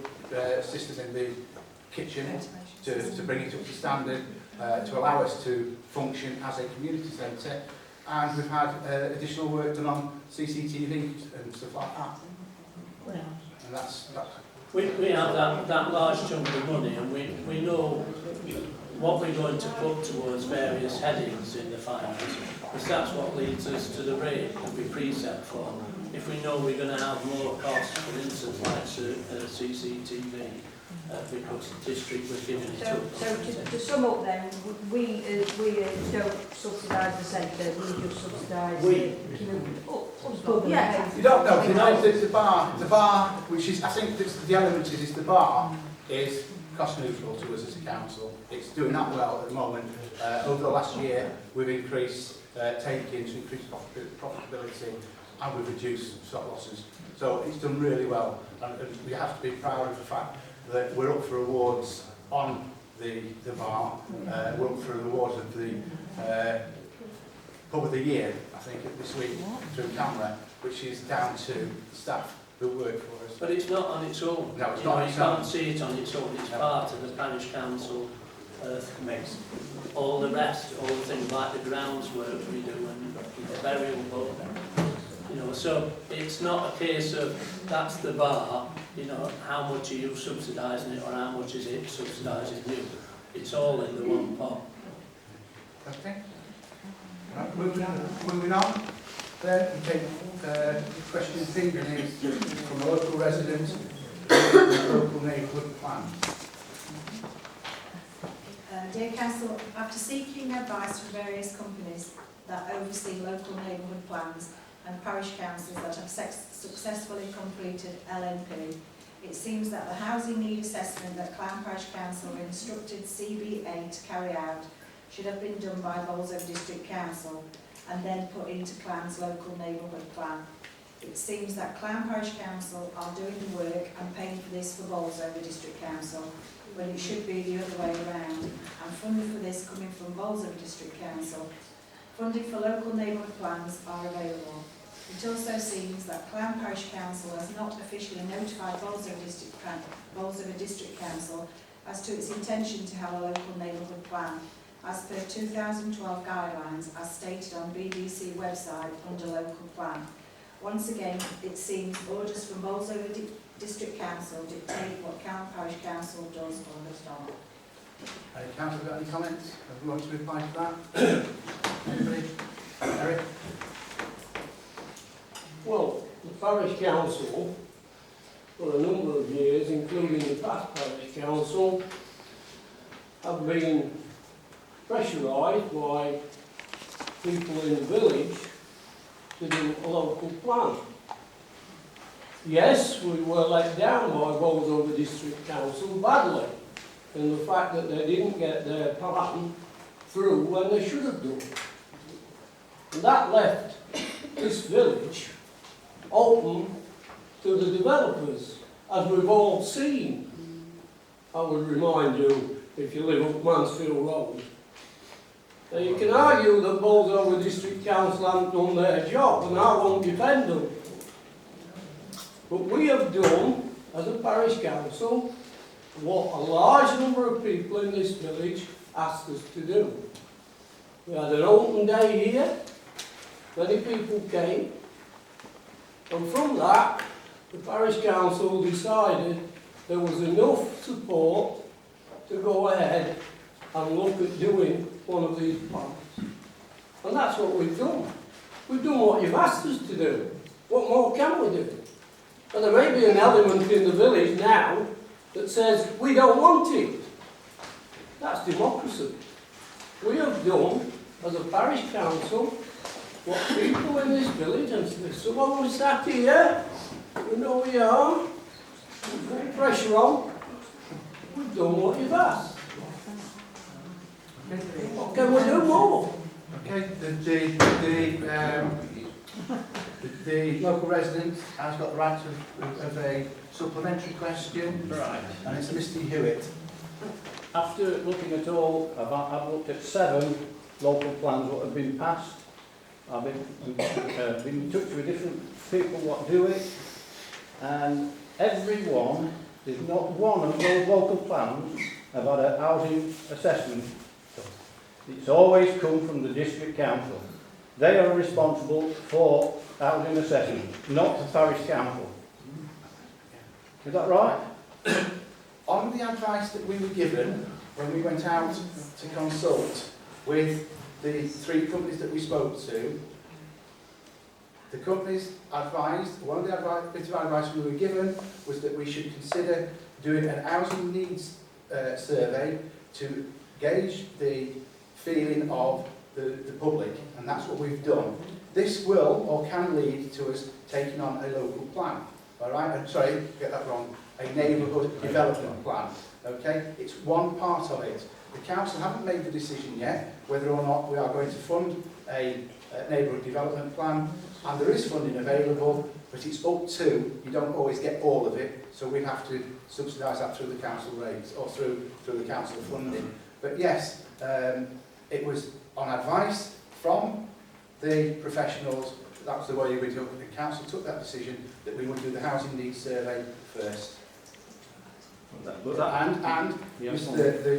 system in the kitchen to bring it up to standard, to allow us to function as a community centre, and we've had additional work done on CCTV and stuff like that. And that's We have that large chunk of money, and we know what we're going to put towards various headings in the finance, because that's what leads us to the rate that we precept for. If we know we're going to have more costs, for instance, like CCTV, because the district was giving it up. So to sum up then, we don't subsidise the centre, we just subsidise the community. Yeah. You don't know, the bar, which is, I think the element is the bar is cost neutral to us as a council. It's doing that well at the moment. Over the last year, we've increased take-in to increase profitability, and we've reduced stock losses. So it's done really well, and we have to be proud of the fact that we're up for awards on the bar. We're up for awards of the Pub of the Year, I think, this week through camera, which is down to the staff who work for us. But it's not on its own. No, it's not on You its own. can't see it on its own. It's part of the parish council mix. All the rest, all the things like the grounds work we do and the burial book. So it's not a case of that's the bar, how much are you subsidising it or how much is it subsidising you. It's all in the one pot. Okay. Right, moving on. Then we take question B, and it's from a local resident, local neighbourhood plan. Dear Council, after seeking advice from various companies that oversee local neighbourhood plans and parish councils that have successfully completed LNP, it seems that the housing need assessment that Clowne Parish Council instructed CBA to carry out should have been done by Bolsover District Council and then put into Clowne's local neighbourhood plan. It seems that Clowne Parish Council are doing the work and paying for this for Bolsover District Council, when it should be the other way around, and funding for this coming from Bolsover District Council. Funding for local neighbourhood plans are available. It also seems that Clowne Parish Council has not officially notified Bolsover District Council as to its intention to have a local neighbourhood plan, as per 2012 guidelines, as stated on BBC website under local plan. Once again, it seems orders from Bolsover District Council dictate what Clowne Parish Council does or does not. Council, got any comments? Have you want to reply to that? Anybody? Eric? Well, the parish council, for a number of years, including the past parish council, have been pressurised by people in the village to do a local plan. Yes, we were let down by Bolsover District Council badly in the fact that they didn't get their plan through when they should have done. And that left this village open to the developers, as we've all seen. I would remind you, if you live up Mansfield Road. Now you can argue that Bolsover District Council haven't done their job, and I won't defend them. But we have done, as a parish council, what a large number of people in this village asked us to do. We had an open day here, many people came, and from that, the parish council decided there was enough support to go ahead and look at doing one of these plans. And that's what we've done. We've done what you've asked us to do. What more can we do? And there may be an element in the village now that says, we don't want it. That's democracy. We have done, as a parish council, what people in this village, and there's someone who's sat here, we know we are, no pressure on, we've done what you've asked. What can we do more? Okay, the local resident has got the right of a supplementary question. Right. And it's Mr. Hewitt. After looking at all, I've looked at 7 local plans that have been passed. I've been in touch with different people what do it, and every one, there's not one of those local plans have had a housing assessment. It's always come from the district council. They are responsible for housing assessment, not the parish council. Is that right? On the advice that we were given when we went out to consult with the 3 companies that we spoke to, the companies advised, one of the bits of advice we were given was that we should consider doing an housing needs survey to gauge the feeling of the public, and that's what we've done. This will or can lead to us taking on a local plan. All right, I'm sorry, get that wrong. A neighbourhood development plan. Okay, it's one part of it. The council haven't made the decision yet whether or not we are going to fund a neighbourhood development plan, and there is funding available, but it's up to, you don't always get all of it, so we have to subsidise that through the council rates or through the council funding. But yes, it was on advice from the professionals. That was the way we took. The council took that decision that we would do the housing needs survey first. And the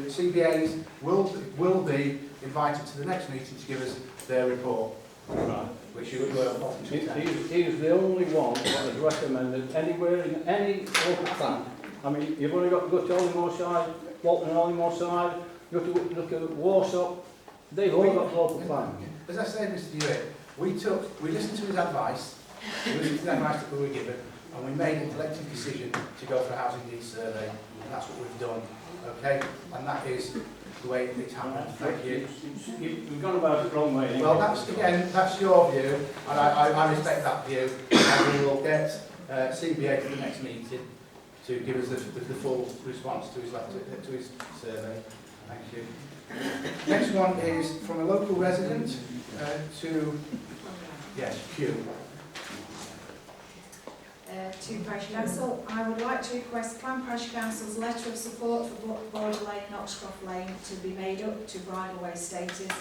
CBAs will be invited to the next meeting to give us their report. Right. Which you will often He is the only one that has recommended anywhere in any local plan. I mean, you've only got to go to Hollymore side, Walton and Hollymore side, you have to look at Warsaw. They've all got local plans. As I said, Mr. Hewitt, We listened to his advice, we listened to the advice that we were given, and we made a collective decision to go for a housing needs survey, and that's what we've done, okay? And that is the way it's happened. Thank you. You've gone about it the wrong way. Well, that's your view, and I respect that view, and we will get CBA to the next meeting to give us the full response to his letter, to his survey. Thank you. Next one is from a local resident to, yes, Q. To Parish Council, I would like to request Clowne Parish Council's letter of support for Border Lane and Oxcroft Lane to be made up to bridleway status,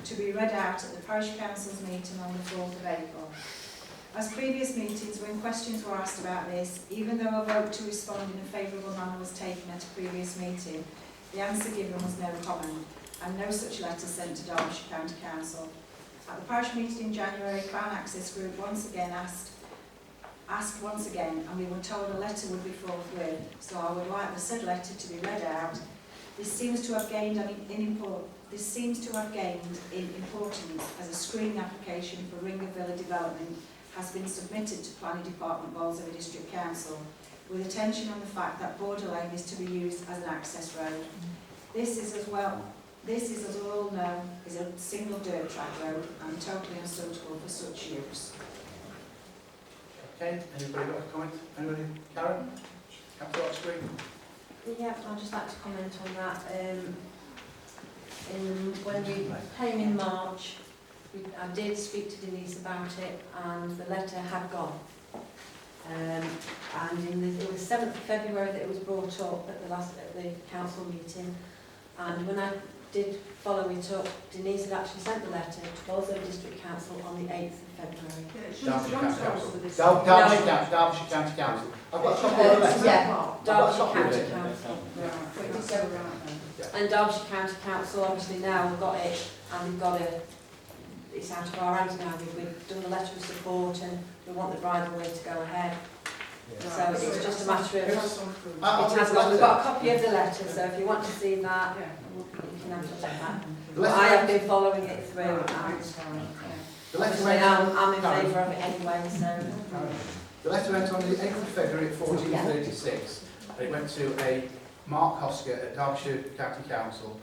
to be read out at the Parish Council's meeting on the 4th of April. As previous meetings, when questions were asked about this, even though a vote to respond in a favourable manner was taken at a previous meeting, the answer given was no comment, and no such letter sent to Derbyshire County Council. At the parish meeting in January, Clowne Access Group once again asked once again, and we were told a letter would be forthwith, so I would like the said letter to be read out. This seems to have gained in importance as a screening application for Ring of Villa development has been submitted to Planning Department Bolsover District Council, with attention on the fact that Border Lane is to be used as an access road. This is, as we all know, is a single dirt track road and totally unsuitable for such use. Okay, anybody got a comment? Anybody? Karen? Councillor Oxford? Yeah, I'd just like to comment on that. When we came in March, I did speak to Denise about it, and the letter had gone. And it was 7th of February that it was brought up at the council meeting. And when I did follow it up, Denise had actually sent the letter to Bolsover District Council on the 8th of February. Derbyshire County Council. I've got a copy of the letter. Yeah, Derbyshire County Council. And Derbyshire County Council obviously now have got it, and we've got it's out of our hands now. We've done the letter of support and we want the bridleway to go ahead. So it's just a matter of, we've got a copy of the letter, so if you want to see that, you can have a look at that. But I have been following it through, and obviously I'm in favour of it anyway, so. The letter went on the 8th of February at 14:36. It went to a Mark Hosker at Derbyshire County Council.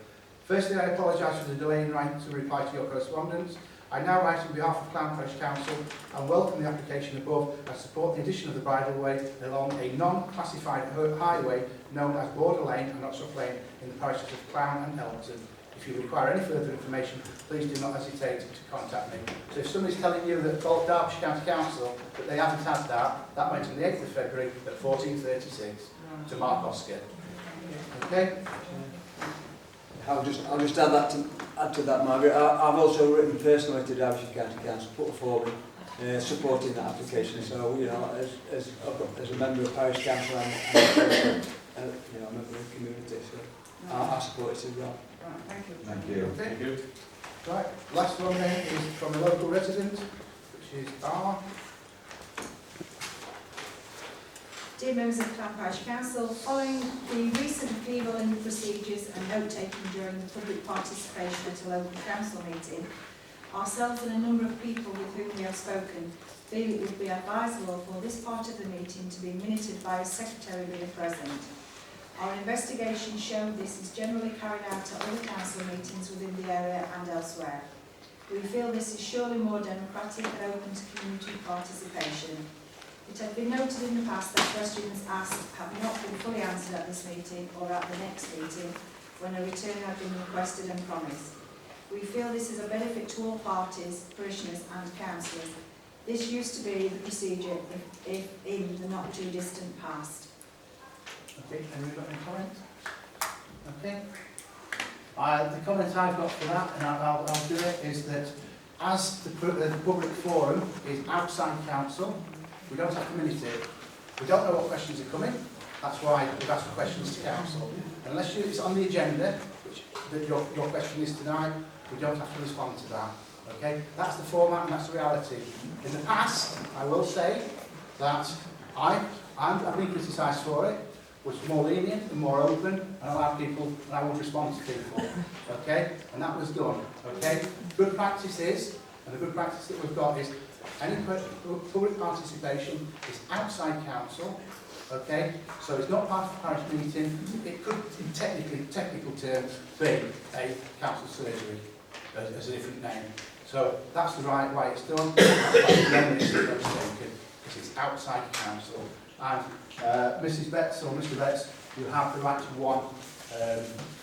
Firstly, I apologise for the delay in writing to reply to your correspondence. I now write on behalf of Clowne Parish Council and welcome the application above and support the addition of the bridleway along a non-classified highway known as Border Lane and Oxford Lane in the parishes of Clowne and Elton. If you require any further information, please do not hesitate to contact me. So if somebody's telling you that Derbyshire County Council that they haven't had that went on the 8th of February at 14:36 to Mark Hosker. Okay? I'll just add to that, Margaret. I've also written personally to Derbyshire County Council, put forward supporting that application. So, you know, as a member of Parish Council and you know, a member of the community, so I support it as well. Right, thank you. Thank you. Thank you. Right, last one then is from a local resident, which is R. Dear members of Clowne Parish Council, following the recent upheaval in the procedures and note-taking during the public participation at a local council meeting, ourselves and a number of people with whom we have spoken feel it would be advisable for this part of the meeting to be minuted by a secretary being present. Our investigation showed this is generally carried out at other council meetings within the area and elsewhere. We feel this is surely more democratic and open to community participation. It has been noted in the past that questions asked have not been fully answered at this meeting or at the next meeting when a return had been requested and promised. We feel this is a benefit to all parties, parishioners and councillors. This used to be the procedure if in the not too distant past. Okay, have you got any comment? Okay. The comment I've got for that, and I'll do it, is that as the public forum is outside council, we don't have to minute it. We don't know what questions are coming. That's why we've asked for questions to council. Unless it's on the agenda, which your question is tonight, we don't have to respond to that. Okay? That's the format and that's the reality. In the past, I will say that I've been criticised for it, was more lenient and more open and allow people, and I would respond to people. Okay? And that was done. Okay? Good practice is, And the good practice that we've got is any public participation is outside council, okay? So it's not part of the parish meeting. It could, in technical terms, be a council surgery as a different name. So that's the right way it's done. That's why the name is taken, because it's outside council. And Mrs. Betts or Mr. Betts, you have the right to one.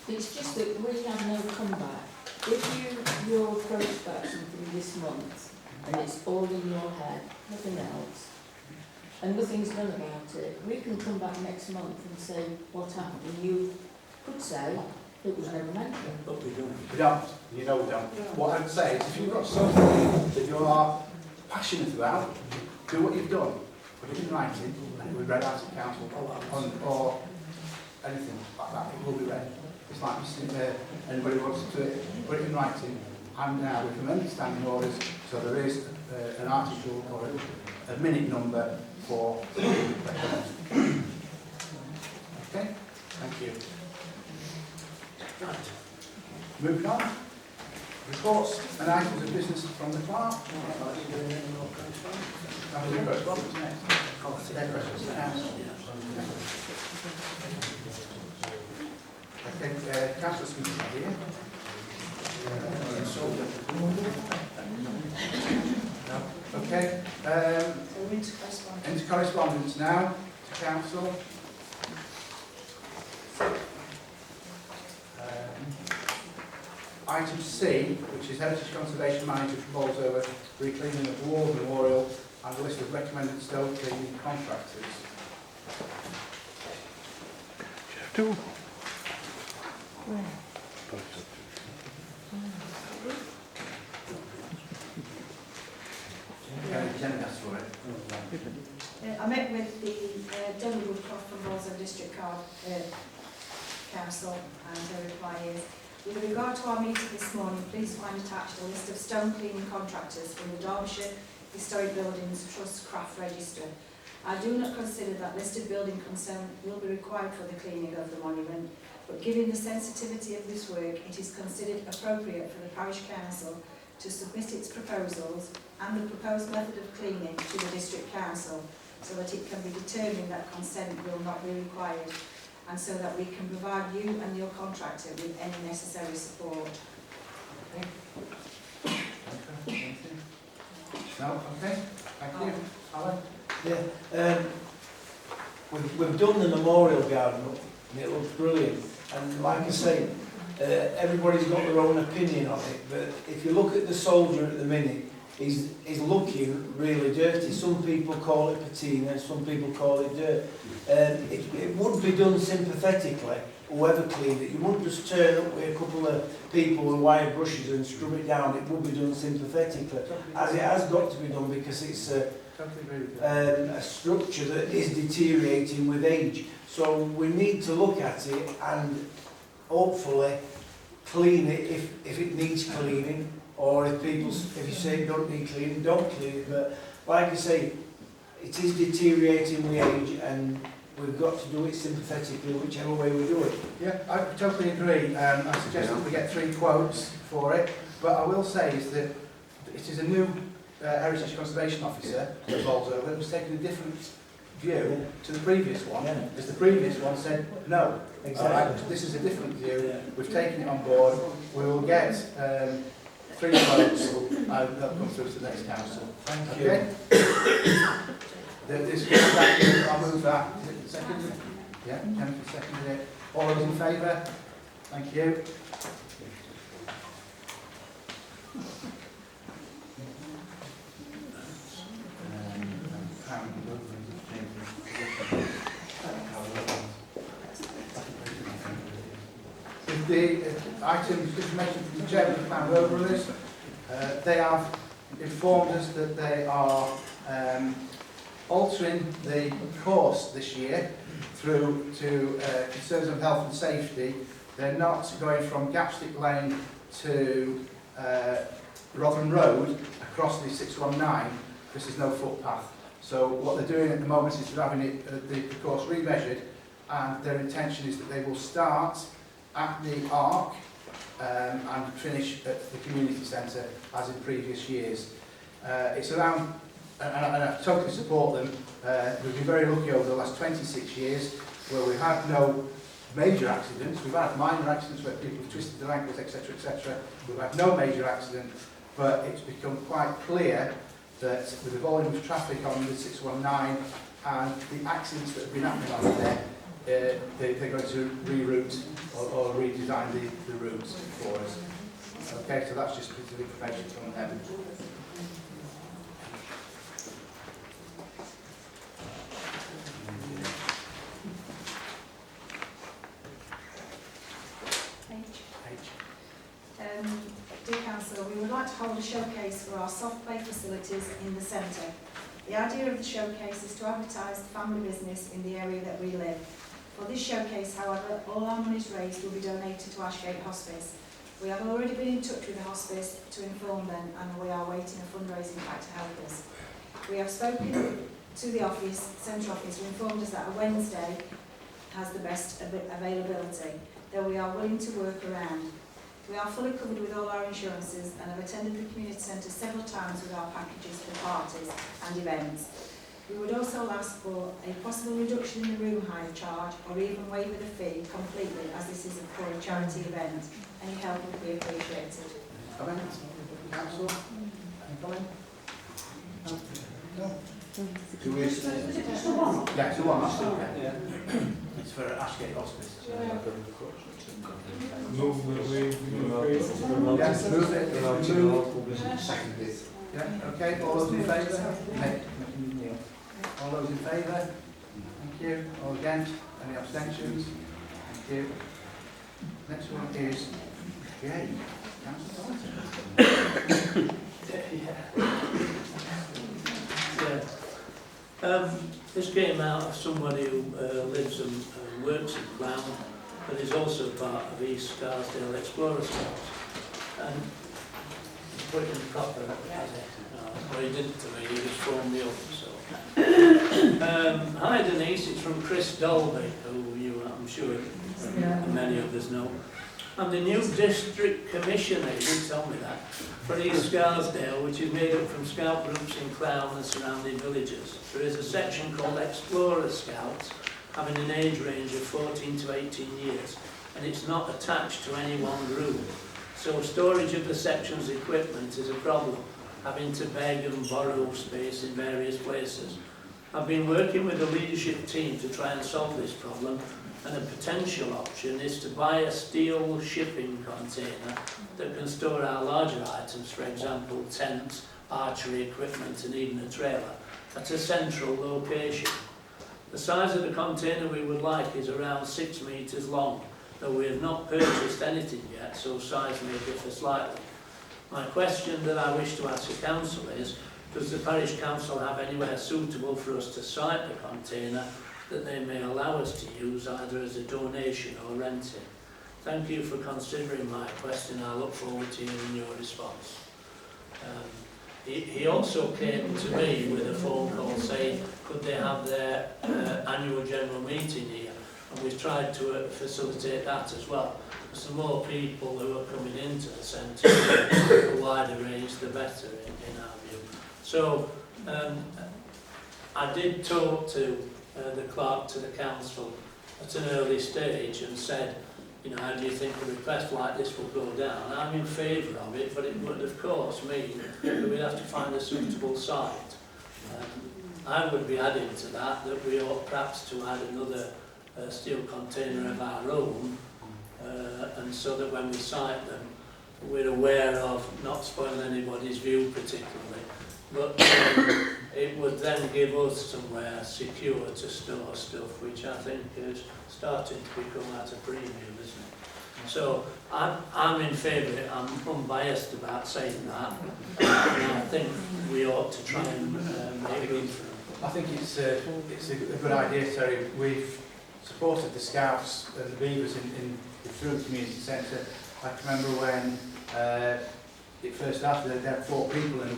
It's just that we have no comeback. If you're approached about something this month and it's all in your head, nothing else, and nothing's done about it, we can come back next month and say what happened. And you could say it was never mentioned. But we don't. We don't. You know we don't. What I'd say is if you've got something that you are passionate about, do what you've done. Put it in writing, and it will be read out at council or anything like that. It will be read. It's like anybody wants to put it in writing, and now we can understand the orders, so there is an article or a minute number for okay, thank you. Right. Moving on. Reports and items of business from the clerk. Okay, Councillor Smith is here. Okay, into correspondence now to council. Item C, which is Heritage Conservation Manager proposal over reclaiming of War Memorial and a list of recommended stone cleaning contractors. Jenny asked for it. I met with the Dunwood Croft and Bolton District Council, and their reply is, with regard to our meeting this morning, please find attached a list of stone cleaning contractors from the Derbyshire Historic Buildings Trust Craft Register. I do not consider that listed building concern will be required for the cleaning of the monument, but given the sensitivity of this work, it is considered appropriate for the Parish Council to submit its proposals and the proposed method of cleaning to the District Council, so that it can be determined that consent will not be required, and so that we can provide you and your contractor with any necessary support. Okay. No, okay. Thank you. Alan? Yeah. We've done the memorial garden up, and it looks brilliant. And like I say, everybody's got their own opinion on it, but if you look at the soldier at the minute, he's looking really dirty. Some people call it patina, some people call it dirt. It wouldn't be done sympathetically, whoever cleaned it. You wouldn't just turn up with a couple of people with wire brushes and scrub it down. It would be done sympathetically, as it has got to be done, because it's a structure that is deteriorating with age. So we need to look at it and hopefully clean it if it needs cleaning, or if you say it don't need cleaning, don't clean it. But like I say, it is deteriorating with age, and we've got to do it sympathetically, whichever way we do it. Yeah, I totally agree. I suggest that we get 3 quotes for it, but I will say is that it is a new Heritage Conservation Officer that rolls over. It was taking a different view to the previous one, because the previous one said no. Exactly. Right, this is a different view. We've taken it on board. We will get 3 quotes, and they'll come through to the next council. Thank you. I'll move that. Is it seconded? Yeah, Jennifer seconded it. All those in favour? Thank you. The items information from the chairman of the Clowne Overlist, they have informed us that they are altering the course this year through to concerns of health and safety. They're not going from Gapstick Lane to Rotherham Road across the 619. This is no footpath. So what they're doing at the moment is they're having the course remeasured, and their intention is that they will start at the arc and finish at the community centre as in previous years. It's around, and I totally support them. We've been very lucky over the last 26 years where we've had no major accidents. We've had minor accidents where people have twisted their ankles, etc., etc. We've had no major accident, but it's become quite clear that with the volume of traffic on the 619 and the accidents that have been happening on there, they're going to reroute or redesign the routes for us. Okay, so that's just a bit of information from them. Dear Council, we would like to hold a showcase for our soft play facilities in the centre. The idea of the showcase is to advertise the family business in the area that we live. For this showcase, however, all our monies raised will be donated to Ashgate Hospice. We have already been in touch with the hospice to inform them, and we are waiting a fundraising pack to help us. We have spoken to the office, centre office, who informed us that a Wednesday has the best availability, though we are willing to work around. We are fully covered with all our insurances and have attended the community centre several times with our packages for parties and events. We would also ask for a possible reduction in the room hire charge or even waiver the fee completely, as this is for a charity event. Any help would be appreciated. Comment? Council? Any comment? No? Do we... Yeah, it's the one, that's okay. Yeah. It's for Ashgate Hospice. Move Second bit. Yeah, okay, all those in favour? All those in favour? Thank you. All against? Any abstentions? Thank you. Next one is Jay. This came out of somebody who lives and works in Clowne, but is also part of East Scarsdale Explorer Scouts. And put it in proper, well, he didn't to me, he just phoned me up, so. Hi Denise, it's from Chris Dolby, who you, I'm sure many of us know. I'm the new district commissioner, he did tell me that, for East Scarsdale, which is made up from scout groups in Clowne and surrounding villages. There is a section called Explorer Scouts, having an age range of 14 to 18 years, and it's not attached to any one group. So storage of the section's equipment is a problem, having to beg and borrow space in various places. I've been working with the leadership team to try and solve this problem, and a potential option is to buy a steel shipping container that can store our larger items, for example tents, archery equipment and even a trailer, at a central location. The size of the container we would like is around 6 metres long, though we have not purchased anything yet, so size may differ slightly. My question that I wish to ask the council is, does the parish council have anywhere suitable for us to site the container that they may allow us to use either as a donation or renting? Thank you for considering my question. I look forward to hearing your response. He also came to me with a phone call saying, could they have their annual general meeting here? And we've tried to facilitate that as well. Because the more people who are coming into the centre, the wider range, the better in our view. So I did talk to the clerk to the council at an early stage and said, you know, how do you think a request like this will go down? I'm in favour of it, but it would of course mean that we'd have to find a suitable site. I would be adding to that we ought perhaps to add another steel container of our own, and so that when we site them, we're aware of not spoiling anybody's view particularly, but it would then give us somewhere secure to store stuff, which I think is starting to become at a premium, isn't it? So I'm in favour of it. I'm unbiased about saying that, and I think we ought to try and make room for it. I think it's a good idea, Terry. We've supported the Scouts and the Beavers through the community centre. I can remember when it first started, they had 4 people and we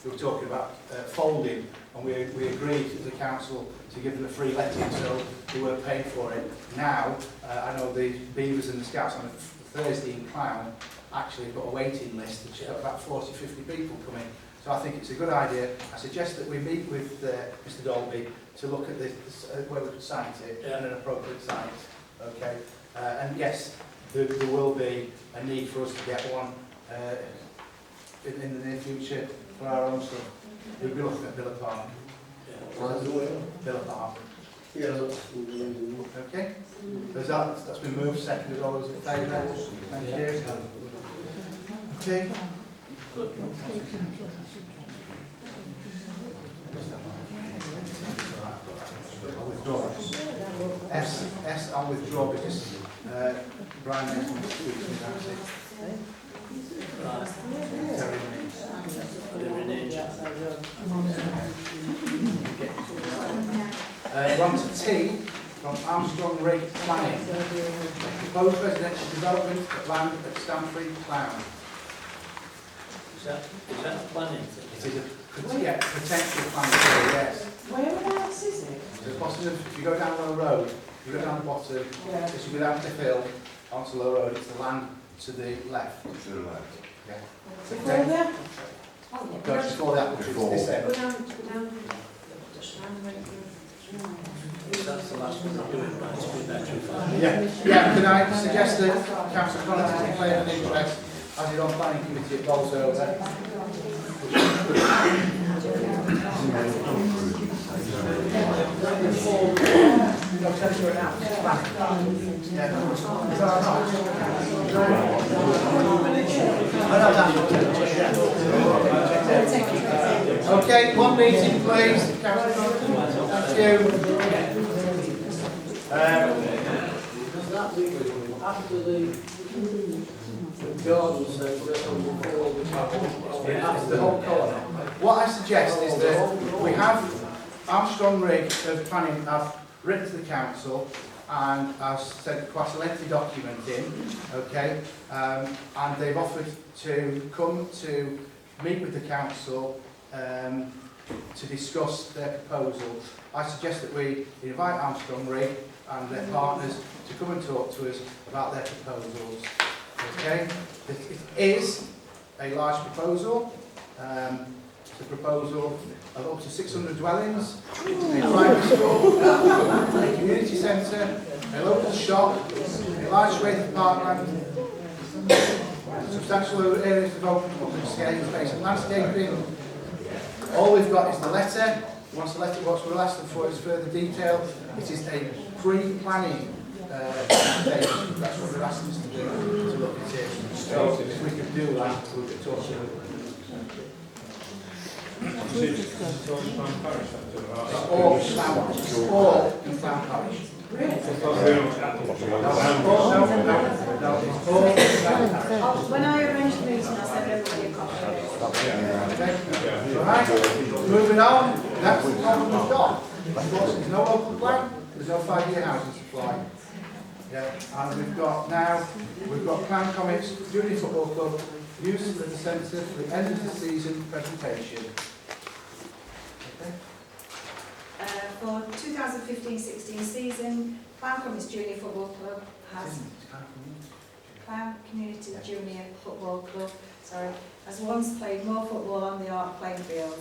were talking about folding, and we agreed as a council to give them a free letting so they weren't paying for it. Now, I know the Beavers and the Scouts on Thursday in Clowne actually got a waiting list of about 40, 50 people coming. So I think it's a good idea. I suggest that we meet with Mr Dolby to look at this, where we could site it, and an appropriate site. Okay. And yes, there will be a need for us to get one in the near future for our own stuff. We'll be looking at Villa Park. Villa Park. Yeah. Okay. That's been moved, seconded, all those in favour? Thank you. Okay. I'll withdraw. S I'll withdraw because Brian makes me speak to that's it. We're on to T from Armstrong Rig Planning. Proposed residential development at land at Stamford, Clowne. Is that planning thing? It is a potential planning, yes. Whereabouts is it? So bottom of, if you go down Low Road, you go down the bottom, this will be down the hill onto Low Road, it's the land to the left. To the left. Yeah. So Before there? Go just before that, which is this end. Go down. That's the last one we're doing, right? It's been better. Yeah, can I suggest that Councillor Connaught declare an interest as is on planning committee at Bowles over? Okay, one meeting please. Thank you. After the garden After the whole column. What I suggest is that we have Armstrong Rig of Planning have written to the council and have sent quite a lengthy document in, okay, and they've offered to come to meet with the council to discuss their proposal. I suggest that we invite Armstrong Rig and their partners to come and talk to us about their proposals. Okay, it is a large proposal. It's a proposal of up to 600 dwellings, a primary school, a community centre, a local shop, a large swathe of parkland, substantial areas of open public space and landscaping. All we've got is the letter. Once the letter, what we'll ask them for is further detail. It is a pre-planning stage. That's what we're asking us to do, to look at it. So if we could do that, we could talk to them. All in Clowne Parish. When I arranged the meeting, I sent everybody a copy of it. Right, moving on, that's the problem we've got. There's no local plan, there's no 5-year housing supply. Yeah, and we've got Clowne Comics, Junior Football Club, use of the centre for the end of the season presentation. Okay. For 2015-16 season, Clowne Comics Junior Football Club Clowne Community Junior Football Club, has once played more football on the art playing field.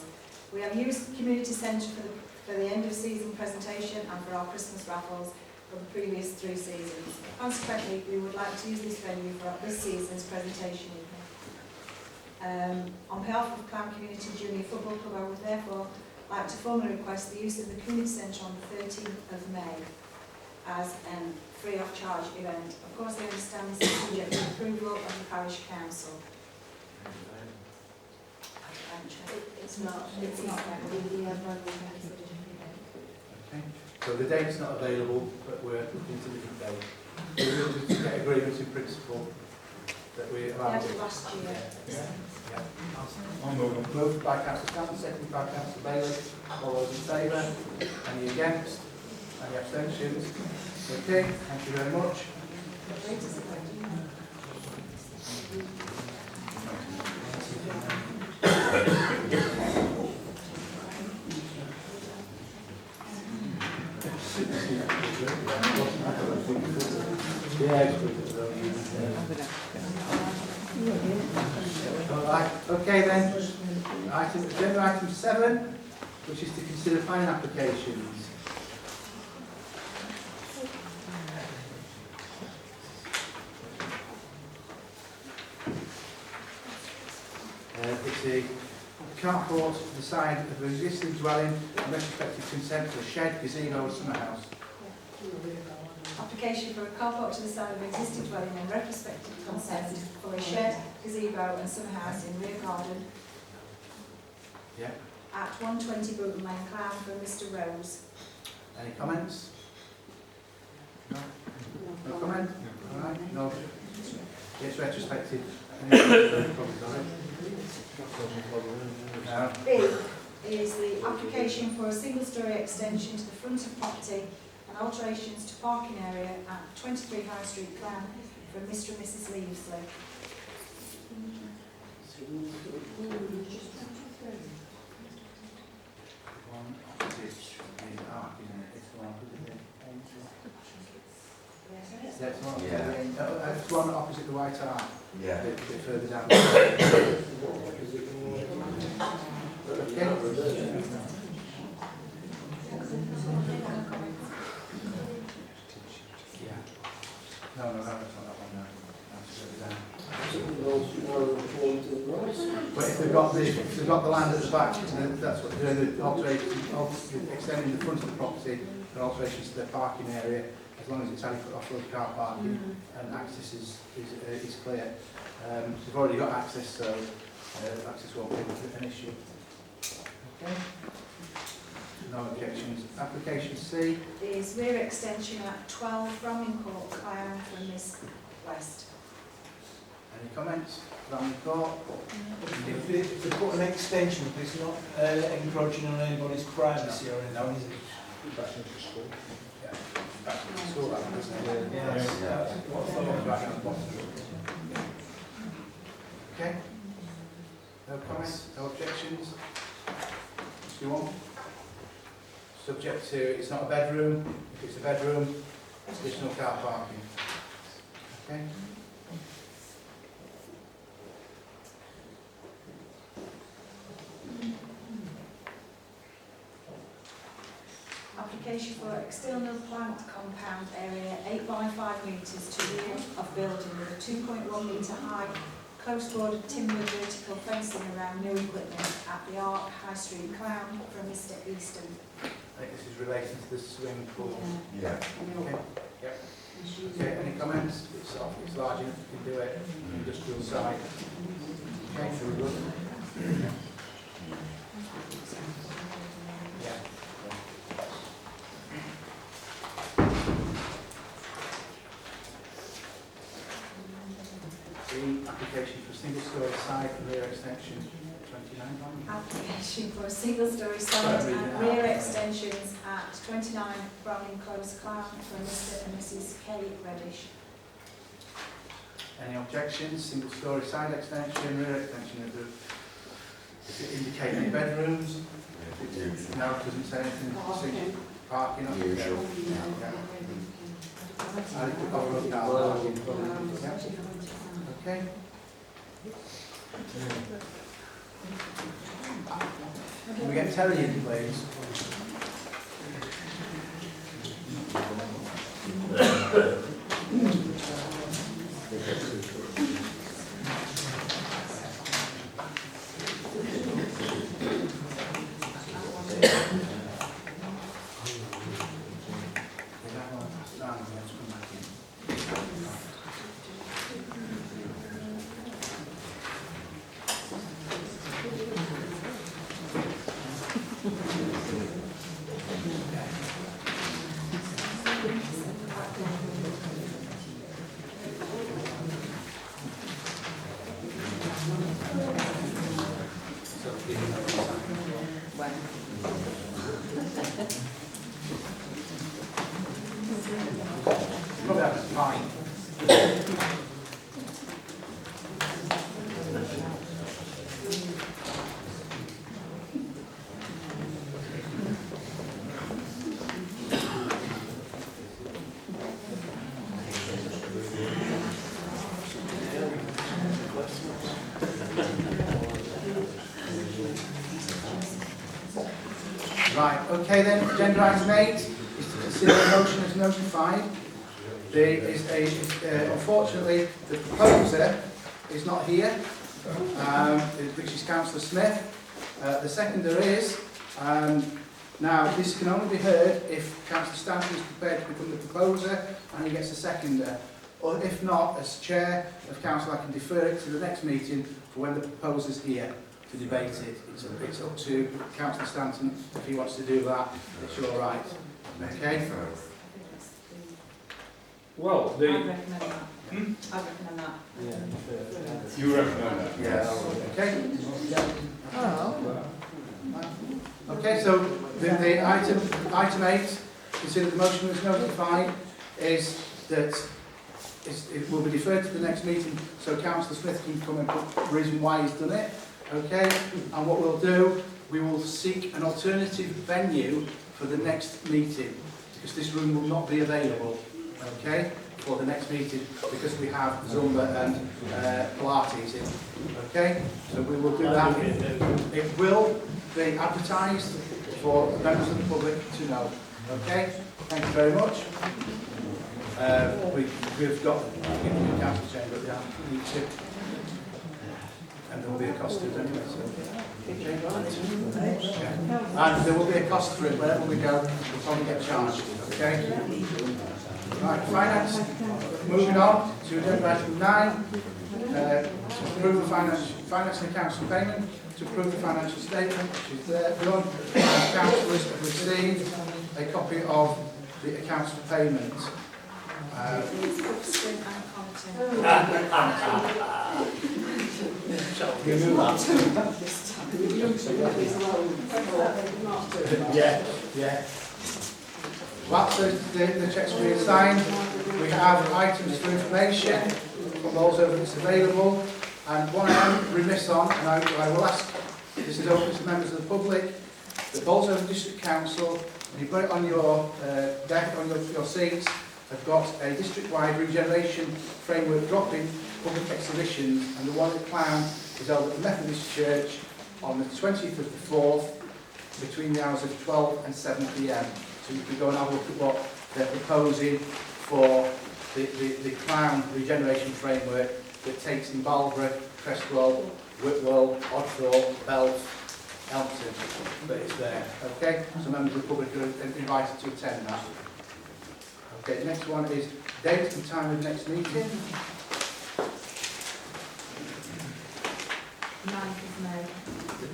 We have used the community centre for the end of season presentation and for our Christmas raffles for the previous 3 seasons. Consequently, we would like to use this venue for this season's presentation evening. On behalf of Clowne Community Junior Football Club, I would therefore like to formally request the use of the community centre on the 13th of May as a free of charge event. Of course, I understand this is subject to approval of the parish council. It's not. Okay. So the date's not available, but we're looking to different dates. We're looking to get agreements in principle that we allow. Last year. Yeah. Moved by Councillor Campbell, seconded by Councillor Bailey. All those in favour? Any against? Any abstentions? Okay, thank you very much. Yeah, Right, okay then. Agenda item 7, which is to consider planning applications. It's a carport to the side of an existing dwelling and retrospective consent for a shed, gazebo or summer house. Application for a carport to the side of an existing dwelling and retrospective consent for a shed, gazebo and summer house in rear garden. Yeah. At 120 Bruton Lane, Clowne, for Mr Rose. Any comments? No? No comment? All right, no. It's retrospective. No. B is the application for a single-storey extension to the front of property and alterations to parking area at 23 High Street, Clowne, from Mr and Mrs Leavesley. One opposite the arc, isn't it? It's one opposite the That's one, it's one opposite the White Ark. Yeah. A bit further down. No, that's not that one, no. But if they've got the land at the back, that's what they're doing, the alteration, extending the front of the property, and alterations to their parking area, as long as it's adequate off-road car parking and access is clear. They've already got access, so access won't be an issue. Okay. No objections. Application C is rear extension at 12 Bromley Court, Clowne, from Miss West. Any comments? Bromley Court? If they put an extension, it's not encroaching on anybody's privacy or anything, is it? Back into school. Yeah. Back into school, that one, isn't it? Yeah, that's what I thought. Back at the bottom. Okay. No comments? No objections? If you want. Subject to, it's not a bedroom. If it's a bedroom, additional car parking. Okay. Application for external plant compound area 8 by 5 metres to rear of building with a 2.1 metre high close wood timber vertical fencing around new equipment at the Ark, High Street, Clowne, from Mr Easton. I think this is relating to the swimming pool. Yeah. Okay. Yep. Okay, any comments? It's large enough, you can do it. Industrial site. Okay. Yeah. The application for single-storey side and rear extension 29. Application for a single-storey side and rear extensions at 29 Browning Close, Clowne, for Mr and Mrs Kay Reddish. Any objections? Single-storey side extension, rear extension of the... Does it indicate any bedrooms? No, it doesn't say anything. Parking up. Usual. Yeah. Adequate off-road car parking. Yeah. Okay. Can we get Terry in, please? Probably have a pint. Right, okay then, agenda item 8 is to consider a motion as notified. Unfortunately, the proposer is not here, which is Councillor Smith. The seconder is. Now, this can only be heard if Councillor Stanton is prepared to become the proposer and he gets a seconder. Or if not, as chair of council, I can defer it to the next meeting for when the proposer's here to debate it. It's up to Councillor Stanton if he wants to do that. It's your right. Okay? I Well, recommend that. I recommend that. You recommend that? Yeah. Okay? Oh. Okay, so the item 8, consider the motion was notified, is that it will be deferred to the next meeting so Councillor Smith can come and put the reason why he's done it. Okay, and what we'll do, we will seek an alternative venue for the next meeting because this room will not be available, okay, for the next meeting because we have Zumba and Pilates in. Okay, so we will do that. It will be advertised for members of the public to know. Okay, thank you very much. We've got in the council chamber at the need to, and there will be a cost to it anyway. So, okay, yeah. And there will be a cost for it wherever we go. We'll probably get charged. Okay. Right, finance. Moving on to agenda item 9. To approve the finance and accounts and payment. To approve the financial statement, which is there done. Councillors have received a copy of the accounts for payment. You knew that. Yeah. Once the checks are being signed, we have items for information from those of it's available. And one I am remiss on, and I will ask, this is open to members of the public, the Bolsover District Council, when you put it on your deck, on your seats, have got a district-wide regeneration framework drop-in public exhibitions, and the one at Clowne is held at the Methodist Church on the 20th of the 4th, between the hours of 12 and 7 p.m. So you can go and have a look at what they're proposing for the Clowne regeneration framework that takes in Balborough, Crestwell, Whitwell, Odthorpe, Belf, Elton, but it's there. Okay, so members of the public are invited to attend that. Okay, next one is date and time of next meeting. 9th of May.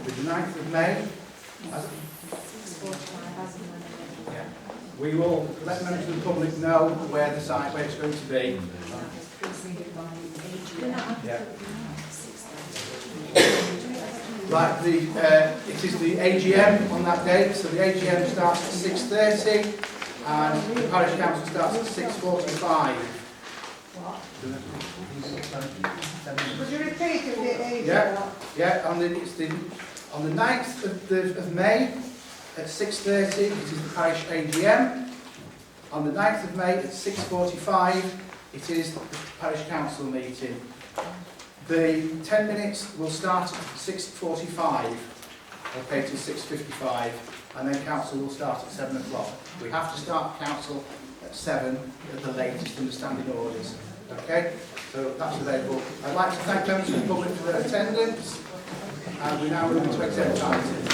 The 9th of May. 6:45 as and when. Yeah. We will let members of the public know where the site, where it's going to be. Yeah. Right, it is the AGM on that date, so the AGM starts at 6:30 and the parish council starts at 6:45. Would you repeat it? Yeah, on the 9th of May at 6:30, it is the parish AGM. On the 9th of May at 6:45, it is the parish council meeting. The 10 minutes will start at 6:45, okay, to 6:55, and then council will start at 7 o'clock. We have to start council at 7 at the latest under standing orders, okay? So that's available. I'd like to thank members of the public for their attendance, and we now move into exempt items.